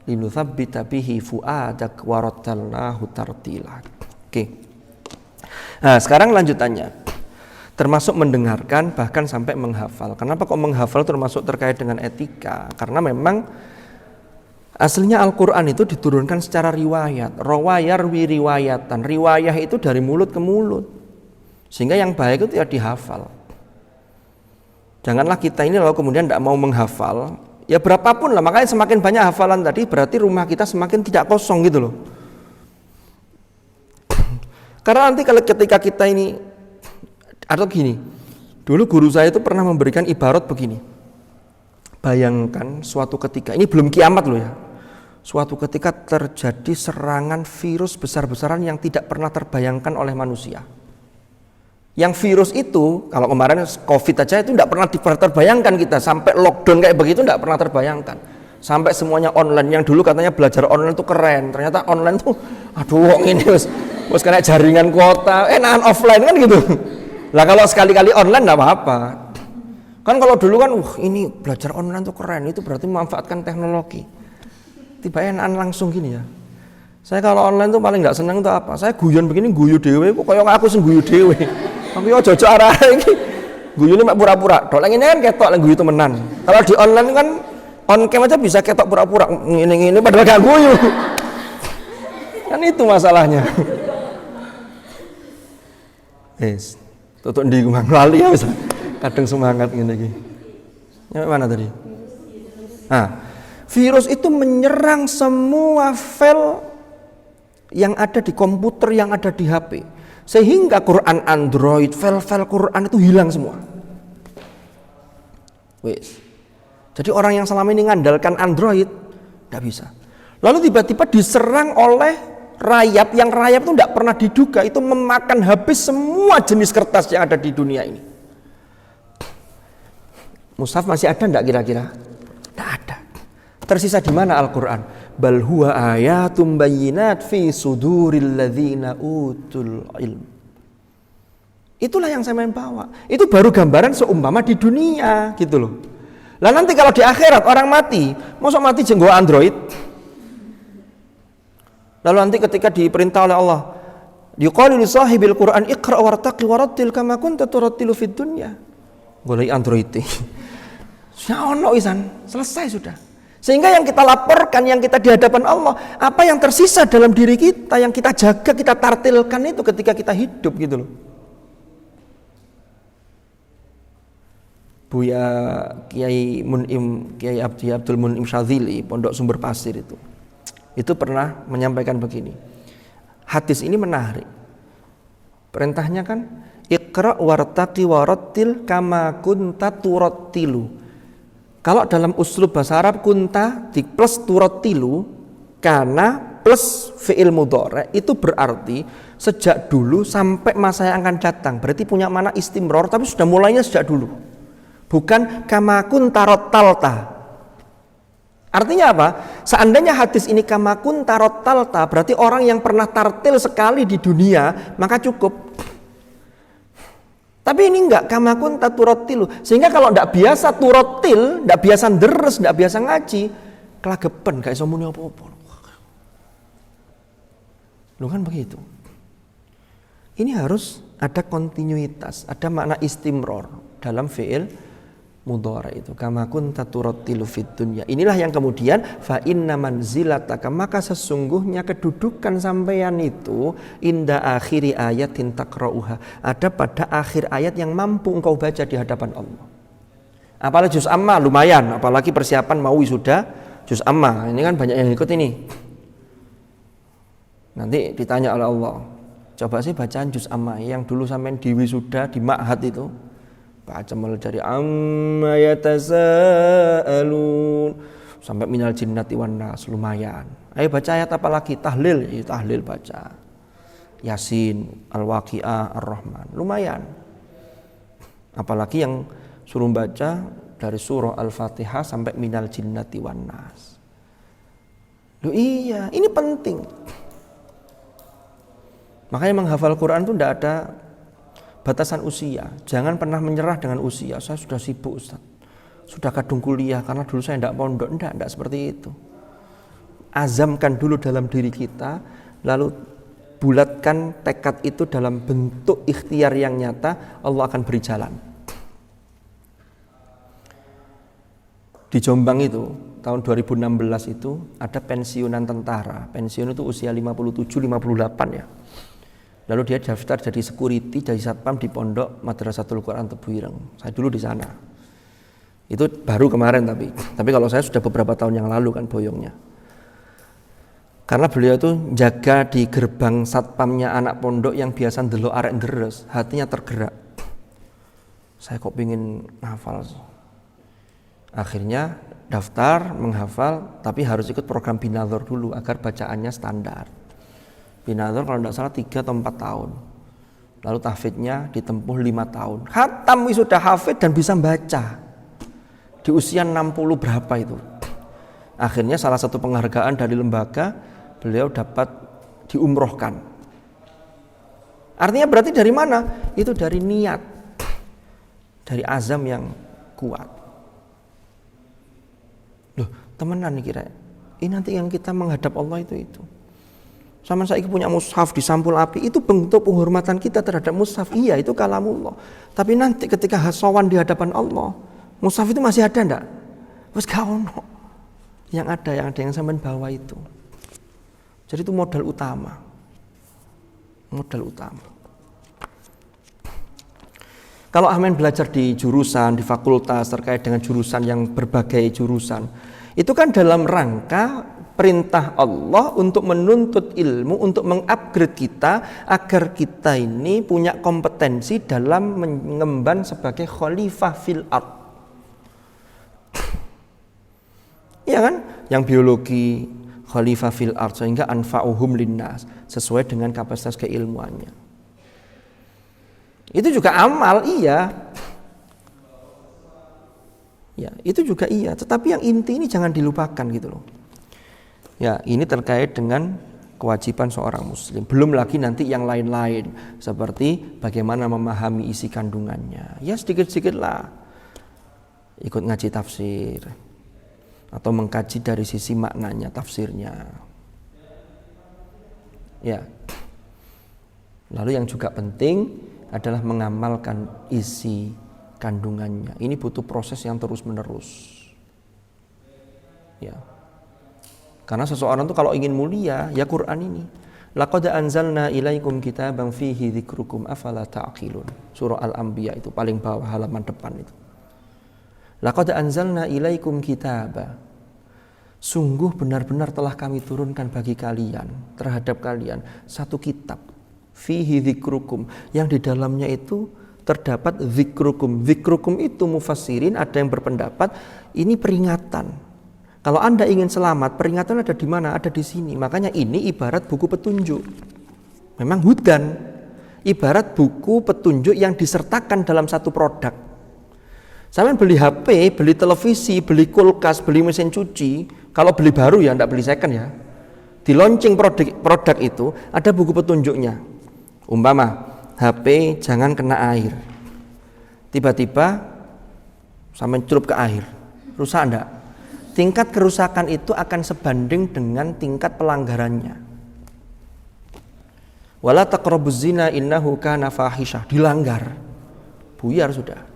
S1: Linutsabbita bihi fuadak warattalnahu tartila. Oke. Nah, sekarang lanjutannya. Termasuk mendengarkan bahkan sampai menghafal. Kenapa kok menghafal termasuk terkait dengan etika? Karena memang aslinya Al-Quran itu diturunkan secara riwayat. Rawayarwi riwayatan. Riwayah itu dari mulut ke mulut. Sehingga yang baik itu ya dihafal. Janganlah kita ini lalu kemudian tidak mau menghafal. Ya berapapun lah, makanya semakin banyak hafalan tadi berarti rumah kita semakin tidak kosong gitu loh. Karena nanti kalau ketika kita ini, atau gini, dulu guru saya itu pernah memberikan ibarat begini. Bayangkan suatu ketika, ini belum kiamat loh ya, suatu ketika terjadi serangan virus besar-besaran yang tidak pernah terbayangkan oleh manusia. Yang virus itu, kalau kemarin COVID aja itu tidak pernah terbayangkan kita, sampai lockdown kayak begitu tidak pernah terbayangkan. Sampai semuanya online, yang dulu katanya belajar online itu keren, ternyata online tuh, aduh ini wes kena jaringan kuota, nahan offline kan gitu. Lah kalau sekali-kali online tidak apa-apa. Kan kalau dulu kan, ini belajar online tuh keren, itu berarti memanfaatkan teknologi. Tiba enakan langsung gini ya. Saya kalau online tuh paling nggak seneng tuh apa? Saya guyon begini guyu dewe, kok kayak aku sing guyu dewe. Tapi yo jojo arah iki. Guyu ini mak pura-pura. Dok lagi ini kan ketok lagi guyu temenan. Kalau di online kan on cam aja bisa ketok pura-pura ngene-ngene padahal gak guyu. Kan itu masalahnya. Yes. Tutuk ndi kumang lali ya wis. Kadang semangat ngene iki. Nyampe mana tadi? Nah, virus itu menyerang semua file yang ada di komputer, yang ada di HP. Sehingga Quran Android, file-file Quran itu hilang semua. Wes. Jadi orang yang selama ini mengandalkan Android tidak bisa. Lalu tiba-tiba diserang oleh rayap, yang rayap itu tidak pernah diduga, itu memakan habis semua jenis kertas yang ada di dunia ini. Mushaf masih ada enggak kira-kira? Tidak ada. Tersisa di mana Al-Quran? Bal huwa ayatum bayyinat fi suduril ladzina utul ilm. Itulah yang saya main bawa. Itu baru gambaran seumpama di dunia gitu loh. Lah nanti kalau di akhirat orang mati, masa mati jenggo Android? Lalu nanti ketika diperintah oleh Allah, yuqalu li sahibil Qur'an iqra wartaqi warattil kama kunta turattilu fid dunya. Golek Android. Ya ono isan, selesai sudah. Sehingga yang kita laporkan, yang kita di hadapan Allah, apa yang tersisa dalam diri kita, yang kita jaga, kita tartilkan itu ketika kita hidup gitu loh. Buya Kiai Mun'im, Kiai Abdul Mun'im Syadzili, Pondok Sumber Pasir itu pernah menyampaikan begini. Hadis ini menarik. Perintahnya kan Iqra wartaqi warattil kama kunta turattilu. Kalau dalam uslub bahasa Arab kunta di plus turattilu, karena plus fi'il mudhari itu berarti sejak dulu sampai masa yang akan datang. Berarti punya makna istimror, tapi sudah mulainya sejak dulu. Bukan kama kunta rattalta. Artinya apa? Seandainya hadis ini kama kunta rattalta, berarti orang yang pernah tartil sekali di dunia, maka cukup. Tapi ini enggak, kama kunta turattilu. Sehingga kalau enggak biasa turattil, enggak biasa deres, enggak biasa ngaji, kelagepen, gak iso muni apa-apa. Loh kan begitu. Ini harus ada kontinuitas, ada makna istimror dalam fi'il mudhari itu. Kama kunta turattilu fid dunya. Inilah yang kemudian fa inna manzilataka, maka sesungguhnya kedudukan sampeyan itu inda akhiri ayatin taqra'uha, ada pada akhir ayat yang mampu engkau baca di hadapan Allah. Apalagi juz amma lumayan, apalagi persiapan mau wisuda juz amma. Ini kan banyak yang ikut ini. Nanti ditanya oleh Allah, coba sih bacaan juz amma yang dulu sampean di wisuda di ma'had itu. Baca mulai dari amma yatasaalun sampai minal jinnati wan nas, lumayan. Ayo baca ayat apa lagi? Tahlil, ya tahlil baca. Yasin, Al-Waqiah, Ar-Rahman, lumayan. Apalagi yang suruh baca dari surah Al-Fatihah sampai minal jinnati wan nas. Loh iya, ini penting. Makanya menghafal Quran itu tidak ada batasan usia. Jangan pernah menyerah dengan usia. Saya sudah sibuk Ustaz, sudah kadung kuliah karena dulu saya tidak pondok. Tidak seperti itu. Azamkan dulu dalam diri kita, lalu bulatkan tekad itu dalam bentuk ikhtiar yang nyata, Allah akan beri jalan. Di Jombang itu tahun 2016 itu ada pensiunan tentara. Pensiun itu usia 57-58 ya. Lalu dia daftar jadi security, jadi satpam di pondok Madrasatul Quran Tebuireng. Saya dulu di sana. Itu baru kemarin tapi kalau saya sudah beberapa tahun yang lalu kan boyongnya. Karena beliau itu jaga di gerbang satpamnya anak pondok yang biasa ndelok arek deres, hatinya tergerak. Saya kok pingin hafal. Akhirnya daftar menghafal, tapi harus ikut program binadhor dulu agar bacaannya standar. Binadhor kalau tidak salah 3 atau 4 tahun. Lalu tahfidnya ditempuh 5 tahun. Khatam sudah hafid dan bisa baca. Di usia 60 berapa itu. Akhirnya salah satu penghargaan dari lembaga, beliau dapat diumrohkan. Artinya berarti dari mana? Itu dari niat, dari azam yang kuat. Loh, temenan nih kira. Ini nanti yang kita menghadap Allah itu. Sama saya punya mushaf di sampul api, itu bentuk penghormatan kita terhadap mushaf. Iya, itu kalamullah. Tapi nanti ketika hasawan di hadapan Allah, mushaf itu masih ada enggak? Wes gak ono. Yang ada yang sampean bawa itu. Jadi itu modal utama. Kalau Amin belajar di jurusan, di fakultas terkait dengan jurusan yang berbagai jurusan, itu kan dalam rangka perintah Allah untuk menuntut ilmu, untuk mengupgrade kita agar kita ini punya kompetensi dalam mengemban sebagai khalifah fil ard. Iya kan? Yang biologi khalifah fil ard sehingga anfa'uhum linnas, sesuai dengan kapasitas keilmuannya. Itu juga amal, iya. Ya, itu juga iya, tetapi yang inti ini jangan dilupakan gitu loh. Ya, ini terkait dengan kewajiban seorang muslim. Belum lagi nanti yang lain-lain seperti bagaimana memahami isi kandungannya. Ya sedikit-sedikit lah. Ikut ngaji tafsir atau mengkaji dari sisi maknanya, tafsirnya. Ya. Lalu yang juga penting adalah mengamalkan isi kandungannya. Ini butuh proses yang terus-menerus. Ya. Karena seseorang itu kalau ingin mulia, ya Quran ini. Laqad anzalna ilaikum kitaban fihi dzikrukum afala ta'qilun. Surah Al-Anbiya itu paling bawah halaman depan itu. Laqad anzalna ilaikum kitaba. Sungguh benar-benar telah kami turunkan bagi kalian, terhadap kalian satu kitab. Fihi dzikrukum, yang di dalamnya itu terdapat dzikrukum. Dzikrukum itu mufassirin ada yang berpendapat ini peringatan. Kalau Anda ingin selamat, peringatan ada di mana? Ada di sini. Makanya ini ibarat buku petunjuk. Memang hudan. Ibarat buku petunjuk yang disertakan dalam satu produk. Sampai beli HP, beli televisi, beli kulkas, beli mesin cuci. Kalau beli baru ya, tidak beli second ya. Di launching produk itu ada buku petunjuknya. Umpama HP jangan kena air. Tiba-tiba sampai celup ke air. Rusak enggak? Tingkat kerusakan itu akan sebanding dengan tingkat pelanggarannya. Wala taqrabuz zina innahu kana fahisyah. Dilanggar, buyar sudah.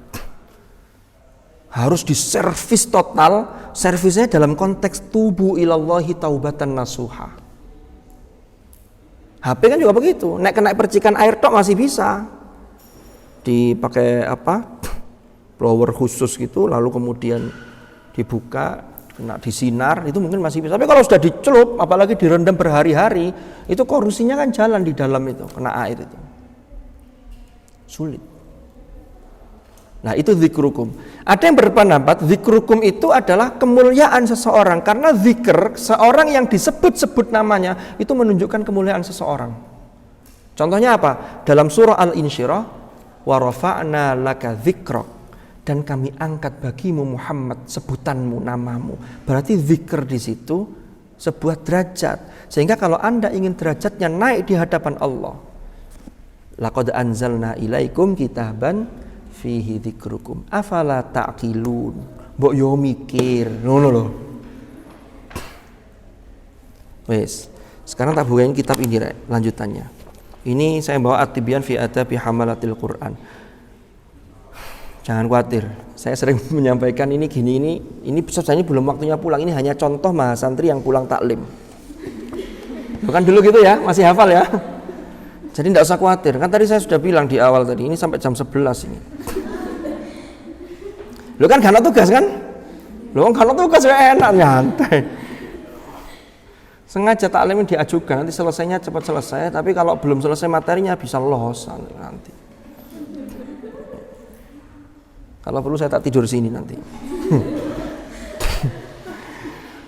S1: Harus diservis total. Servisnya dalam konteks tubu ilallahi taubatan nasuha. HP kan juga begitu. Nek kena percikan air tok masih bisa. Dipakai blower khusus gitu, lalu kemudian dibuka, kena disinar itu mungkin masih bisa. Tapi kalau sudah dicelup, apalagi direndam berhari-hari, itu korupsinya kan jalan di dalam itu, kena air itu. Sulit. Nah, itu zikrukum. Ada yang berpendapat zikrukum itu adalah kemuliaan seseorang, karena zikr, seorang yang disebut-sebut namanya itu menunjukkan kemuliaan seseorang. Contohnya apa? Dalam surah Al-Insyirah, wa rafa'na laka dzikrak, dan kami angkat bagimu Muhammad sebutanmu, namamu. Berarti zikr di situ sebuah derajat. Sehingga kalau Anda ingin derajatnya naik di hadapan Allah, laqad anzalna ilaikum kitaban fihi dzikrukum afala ta'qilun. Mbok yo mikir, ngono lho. Wes, sekarang tak bukain kitab ini Rek, lanjutannya. Ini saya bawa At-Tibyan fi Adabi Hamalatil Quran. Jangan khawatir, saya sering menyampaikan ini gini, ini sebenarnya belum waktunya pulang, ini hanya contoh mahasantri yang pulang taklim. Bukan dulu gitu ya, masih hafal ya. Jadi tidak usah khawatir, kan tadi saya sudah bilang di awal tadi, ini sampai jam 11 ini. Lo kan karena tugas kan? Lo kan karena tugas ya enak, nyantai. Sengaja taklim diajukan, nanti selesainya cepat selesai, tapi kalau belum selesai materinya bisa los nanti. Kalau perlu saya tak tidur sini nanti.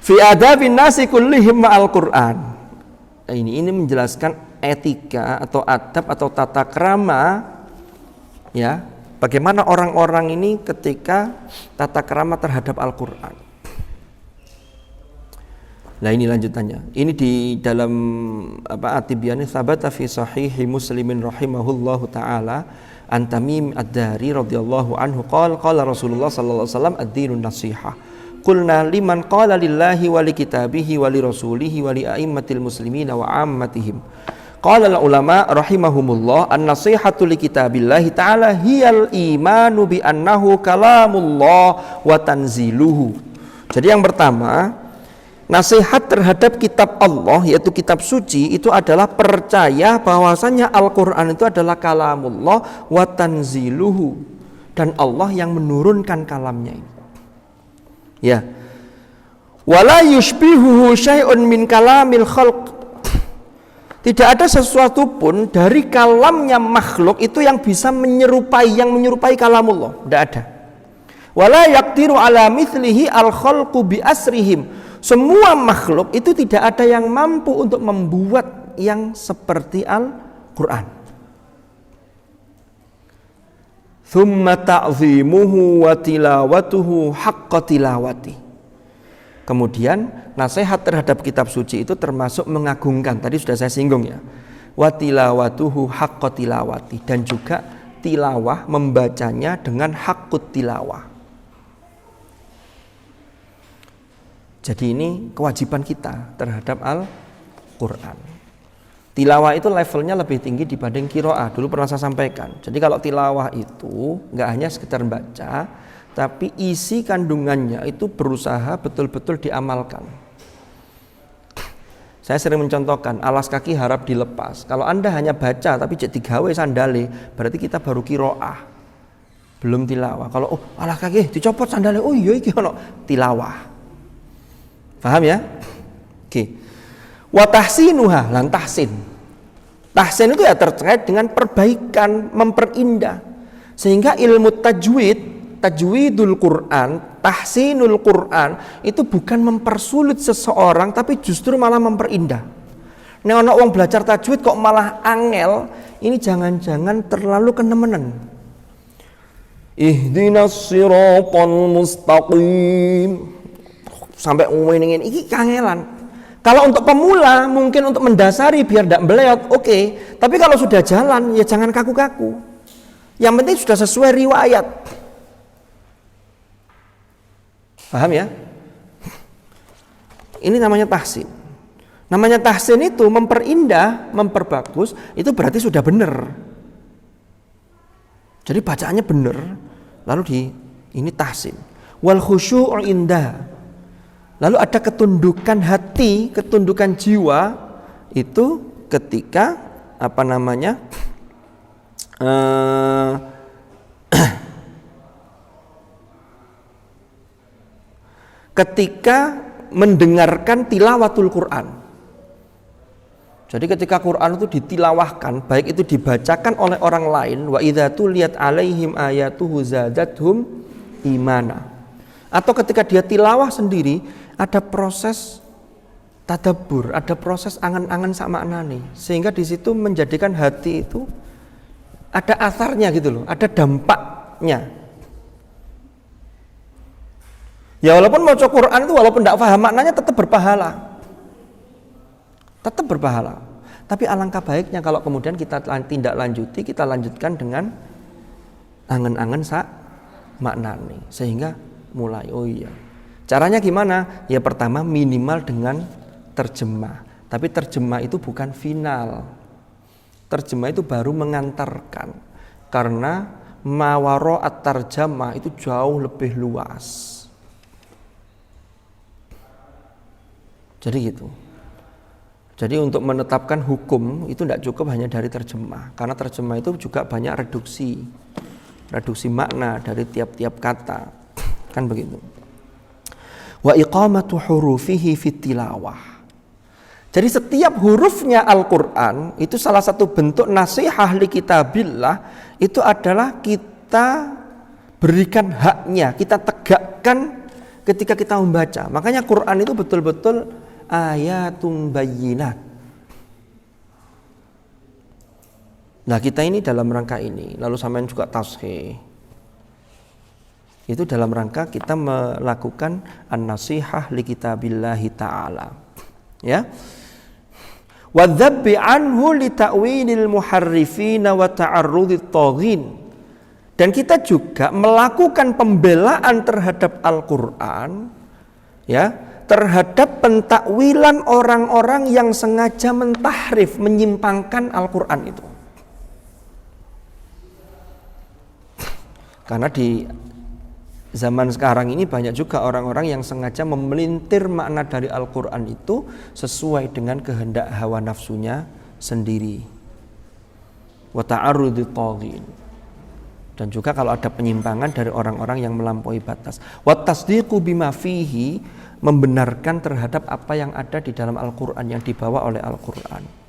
S1: Fi adabin nasi kullihim ma'al Qur'an. Nah, ini menjelaskan etika atau adab atau tata krama, ya, bagaimana orang-orang ini ketika tata krama terhadap Al-Qur'an. Nah, ini lanjutannya. Ini di dalam At-Tibyan tsabata fi sahihi Muslimin rahimahullahu taala an Tamim ad-Dari radhiyallahu anhu qala Rasulullah sallallahu alaihi wasallam ad-dinun nasihah. Qulna liman qala lillahi wa li kitabihi wa li rasulihi wa li a'immatil muslimina wa 'ammatihim. Qala al-ulama rahimahumullah an-nasihatu li kitabillahi ta'ala hiyal imanu bi annahu kalamullah wa tanziluhu. Jadi yang pertama, nasihat terhadap kitab Allah, yaitu kitab suci, itu adalah percaya bahwasanya Al-Quran itu adalah kalamullah wa tanziluhu, dan Allah yang menurunkan kalamnya ini. Ya. Wala yushbihuhu syai'un min kalamil khalq. Tidak ada sesuatu pun dari kalamnya makhluk itu yang bisa menyerupai kalamullah. Tidak ada. Wala yaqdiru ala mithlihi al-khalqu bi asrihim. Semua makhluk itu tidak ada yang mampu untuk membuat yang seperti Al-Quran. Thumma ta'zimuhu wa tilawatuhu haqqa tilawati. Kemudian nasihat terhadap kitab suci itu termasuk mengagungkan. Tadi sudah saya singgung ya. Wa tilawatuhu haqqa tilawati. Dan juga tilawah, membacanya dengan haqqut tilawah. Jadi ini kewajiban kita terhadap Al-Quran. Tilawah itu levelnya lebih tinggi dibanding qiraah. Dulu pernah saya sampaikan. Jadi kalau tilawah itu nggak hanya sekedar baca, tapi isi kandungannya itu berusaha betul-betul diamalkan. Saya sering mencontohkan, alas kaki harap dilepas. Kalau Anda hanya baca tapi jadi digawe sandale, berarti kita baru qiraah, belum tilawah. Kalau alas kaki dicopot sandale, oh iya iki ono tilawah. Paham ya? Oke. Wa tahsinuha, lan tahsin. Tahsin itu ya terkait dengan perbaikan, memperindah. Sehingga ilmu tajwidul Quran, tahsinul Quran itu bukan mempersulit seseorang tapi justru malah memperindah. Nek ana wong belajar tajwid kok malah angel, ini jangan-jangan terlalu kenemenen. Ihdinas siratal mustaqim. Sampai ngomongin ini kangelan. Kalau untuk pemula mungkin untuk mendasari biar tidak beleot, oke. Tapi kalau sudah jalan ya jangan kaku-kaku. Yang penting sudah sesuai riwayat. Paham ya? Ini namanya tahsin. Namanya tahsin itu memperindah, memperbagus, itu berarti sudah benar. Jadi bacaannya benar. Lalu ini tahsin. Wal khusyu'u indah. Lalu ada ketundukan hati, ketundukan jiwa itu ketika ketika mendengarkan tilawatul Quran. Jadi ketika Quran itu ditilawahkan, baik itu dibacakan oleh orang lain, wa idza tuliyat alaihim ayatuhu zadatuhum imana. Atau ketika dia tilawah sendiri, ada proses tadabbur, ada proses angan-angan sak maknane, sehingga di situ menjadikan hati itu ada asarnya gitu loh, ada dampaknya. Ya walaupun maca Quran itu walaupun tidak paham maknanya tetap berpahala. Tetap berpahala. Tapi alangkah baiknya kalau kemudian kita tindak lanjuti, kita lanjutkan dengan angen-angen sak maknane, sehingga mulai oh iya. Caranya gimana? Ya pertama minimal dengan terjemah. Tapi terjemah itu bukan final. Terjemah itu baru mengantarkan. Karena mawaraat tarjamah itu jauh lebih luas. Jadi gitu. Jadi untuk menetapkan hukum itu tidak cukup hanya dari terjemah, karena terjemah itu juga banyak reduksi makna dari tiap-tiap kata, kan begitu. Wa iqamatu hurufihi fit tilawah. Jadi setiap hurufnya Al-Qur'an itu salah satu bentuk nasihah li kitabillah, itu adalah kita berikan haknya, kita tegakkan ketika kita membaca. Makanya Quran itu betul-betul ayatun bayyinat. Nah kita ini dalam rangka ini, lalu sampean juga tashih. Itu dalam rangka kita melakukan an-nasihah li kitabillahi ta'ala. Ya. Wa dzabbi anhu li ta'wilil muharrifin wa ta'arrudit taghin. Dan kita juga melakukan pembelaan terhadap Al-Qur'an, ya, terhadap pentakwilan orang-orang yang sengaja mentahrif, menyimpangkan Al-Quran itu. Karena di zaman sekarang ini banyak juga orang-orang yang sengaja memelintir makna dari Al-Quran itu sesuai dengan kehendak hawa nafsunya sendiri. Wa ta'arrudit taghin. Dan juga kalau ada penyimpangan dari orang-orang yang melampaui batas. Wa tasdiqu bima fihi, membenarkan terhadap apa yang ada di dalam Al-Quran, yang dibawa oleh Al-Quran.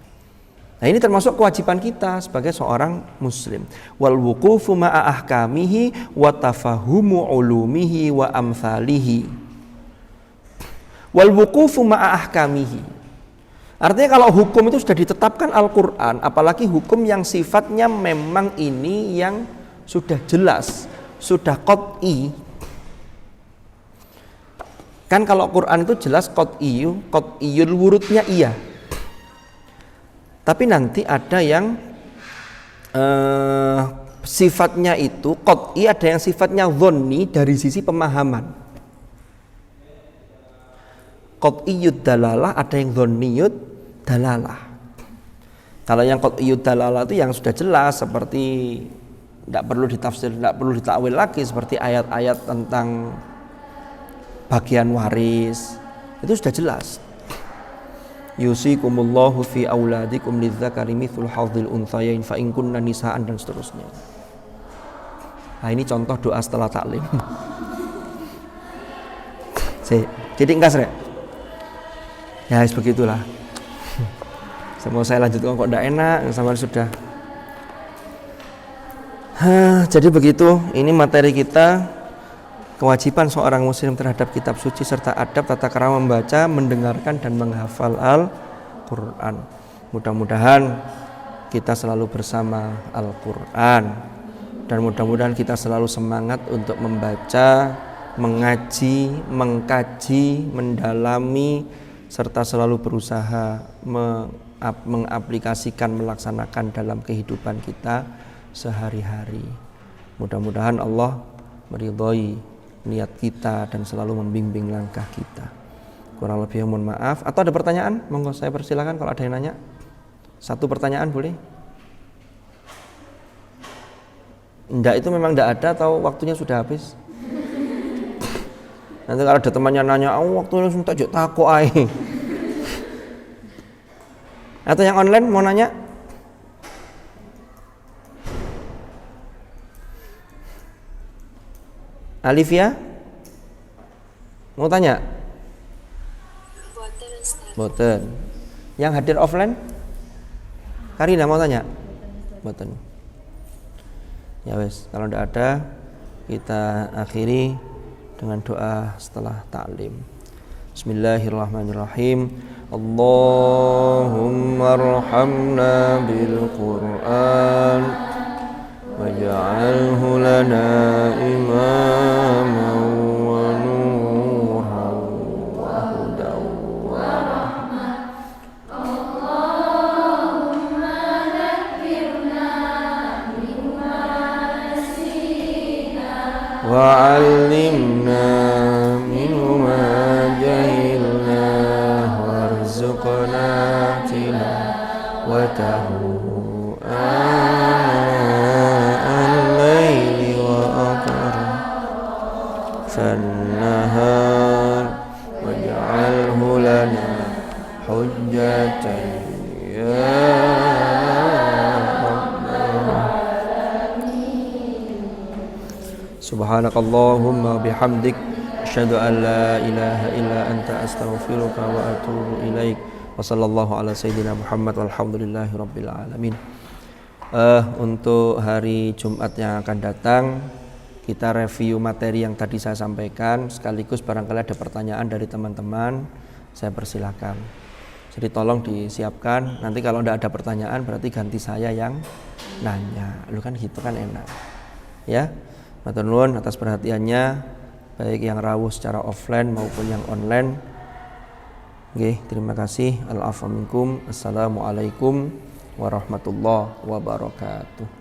S1: Nah ini termasuk kewajiban kita sebagai seorang muslim. Wal wuqufu ma'a ahkamihi wa tafahumu ulumihi wa amthalihi. Wal wuqufu ma'a ahkamihi. Artinya kalau hukum itu sudah ditetapkan Al-Quran, apalagi hukum yang sifatnya memang ini yang sudah jelas, sudah qat'i. Kan kalau Quran itu jelas qat'iyul wurudnya iya. Tapi nanti ada yang sifatnya itu qat'i, ada yang sifatnya dhonni dari sisi pemahaman. Qat'iyud dalalah, ada yang dhonniyud dalalah. Kalau yang qat'iyud dalalah itu yang sudah jelas, seperti tidak perlu ditafsir, tidak perlu ditakwil lagi, seperti ayat-ayat tentang bagian waris, itu sudah jelas. Yusikumullahu fi auladikum lidzakari mithlu hadzil unthayain fa in kunna nisaan, dan seterusnya. Nah ini contoh doa setelah taklim. Jadi engkas rek. Ya begitulah. Semua saya lanjutkan kok tidak enak, sama sudah. Jadi begitu, ini materi kita. Kewajiban seorang muslim terhadap kitab suci serta adab tata krama membaca, mendengarkan dan menghafal Al-Quran. Mudah-mudahan kita selalu bersama Al-Quran, dan mudah-mudahan kita selalu semangat untuk membaca, mengaji, mengkaji, mendalami, serta selalu berusaha mengaplikasikan, melaksanakan dalam kehidupan kita sehari-hari. Mudah-mudahan Allah meridhai niat kita dan selalu membimbing langkah kita. Kurang lebih mohon maaf. Atau ada pertanyaan? Monggo saya persilakan kalau ada yang nanya. Satu pertanyaan boleh? Enggak, itu memang enggak ada atau waktunya sudah habis? Nanti kalau ada temannya nanya, waktunya sudah tak takut ae. Atau yang online mau nanya? Alifia Mau tanya?
S2: Boten Ustaz.
S1: Boten. Yang hadir offline? Karina mau tanya? Boten. Ya wes, kalau tidak ada kita akhiri dengan doa setelah ta'lim. Bismillahirrahmanirrahim. Allahumma arhamna bil Qur'an waj'alhu lana imaman wa nuran wa hudan wa rahmah. Allahumma dhakkirna mimma nasina wa 'allimna mimma jahilna warzuqna tilawatahu al-laili wa atrafan nahar waj'alhu lana hujjatan ya Subhanakallahumma bihamdik asyhadu an la ilaha illa anta astaghfiruka wa atubu ilaik. Wa sallallahu ala sayyidina Muhammad walhamdulillahi rabbil alamin. Untuk hari Jumat yang akan datang kita review materi yang tadi saya sampaikan, sekaligus barangkali ada pertanyaan dari teman-teman, saya persilakan. Jadi tolong disiapkan. Nanti kalau tidak ada pertanyaan berarti ganti saya yang nanya. Lu kan gitu kan enak. Ya. Matur nuwun atas perhatiannya, baik yang rawuh secara offline maupun yang online. Oke, terima kasih. Al-afwa minkum. Assalamualaikum warahmatullahi wabarakatuh.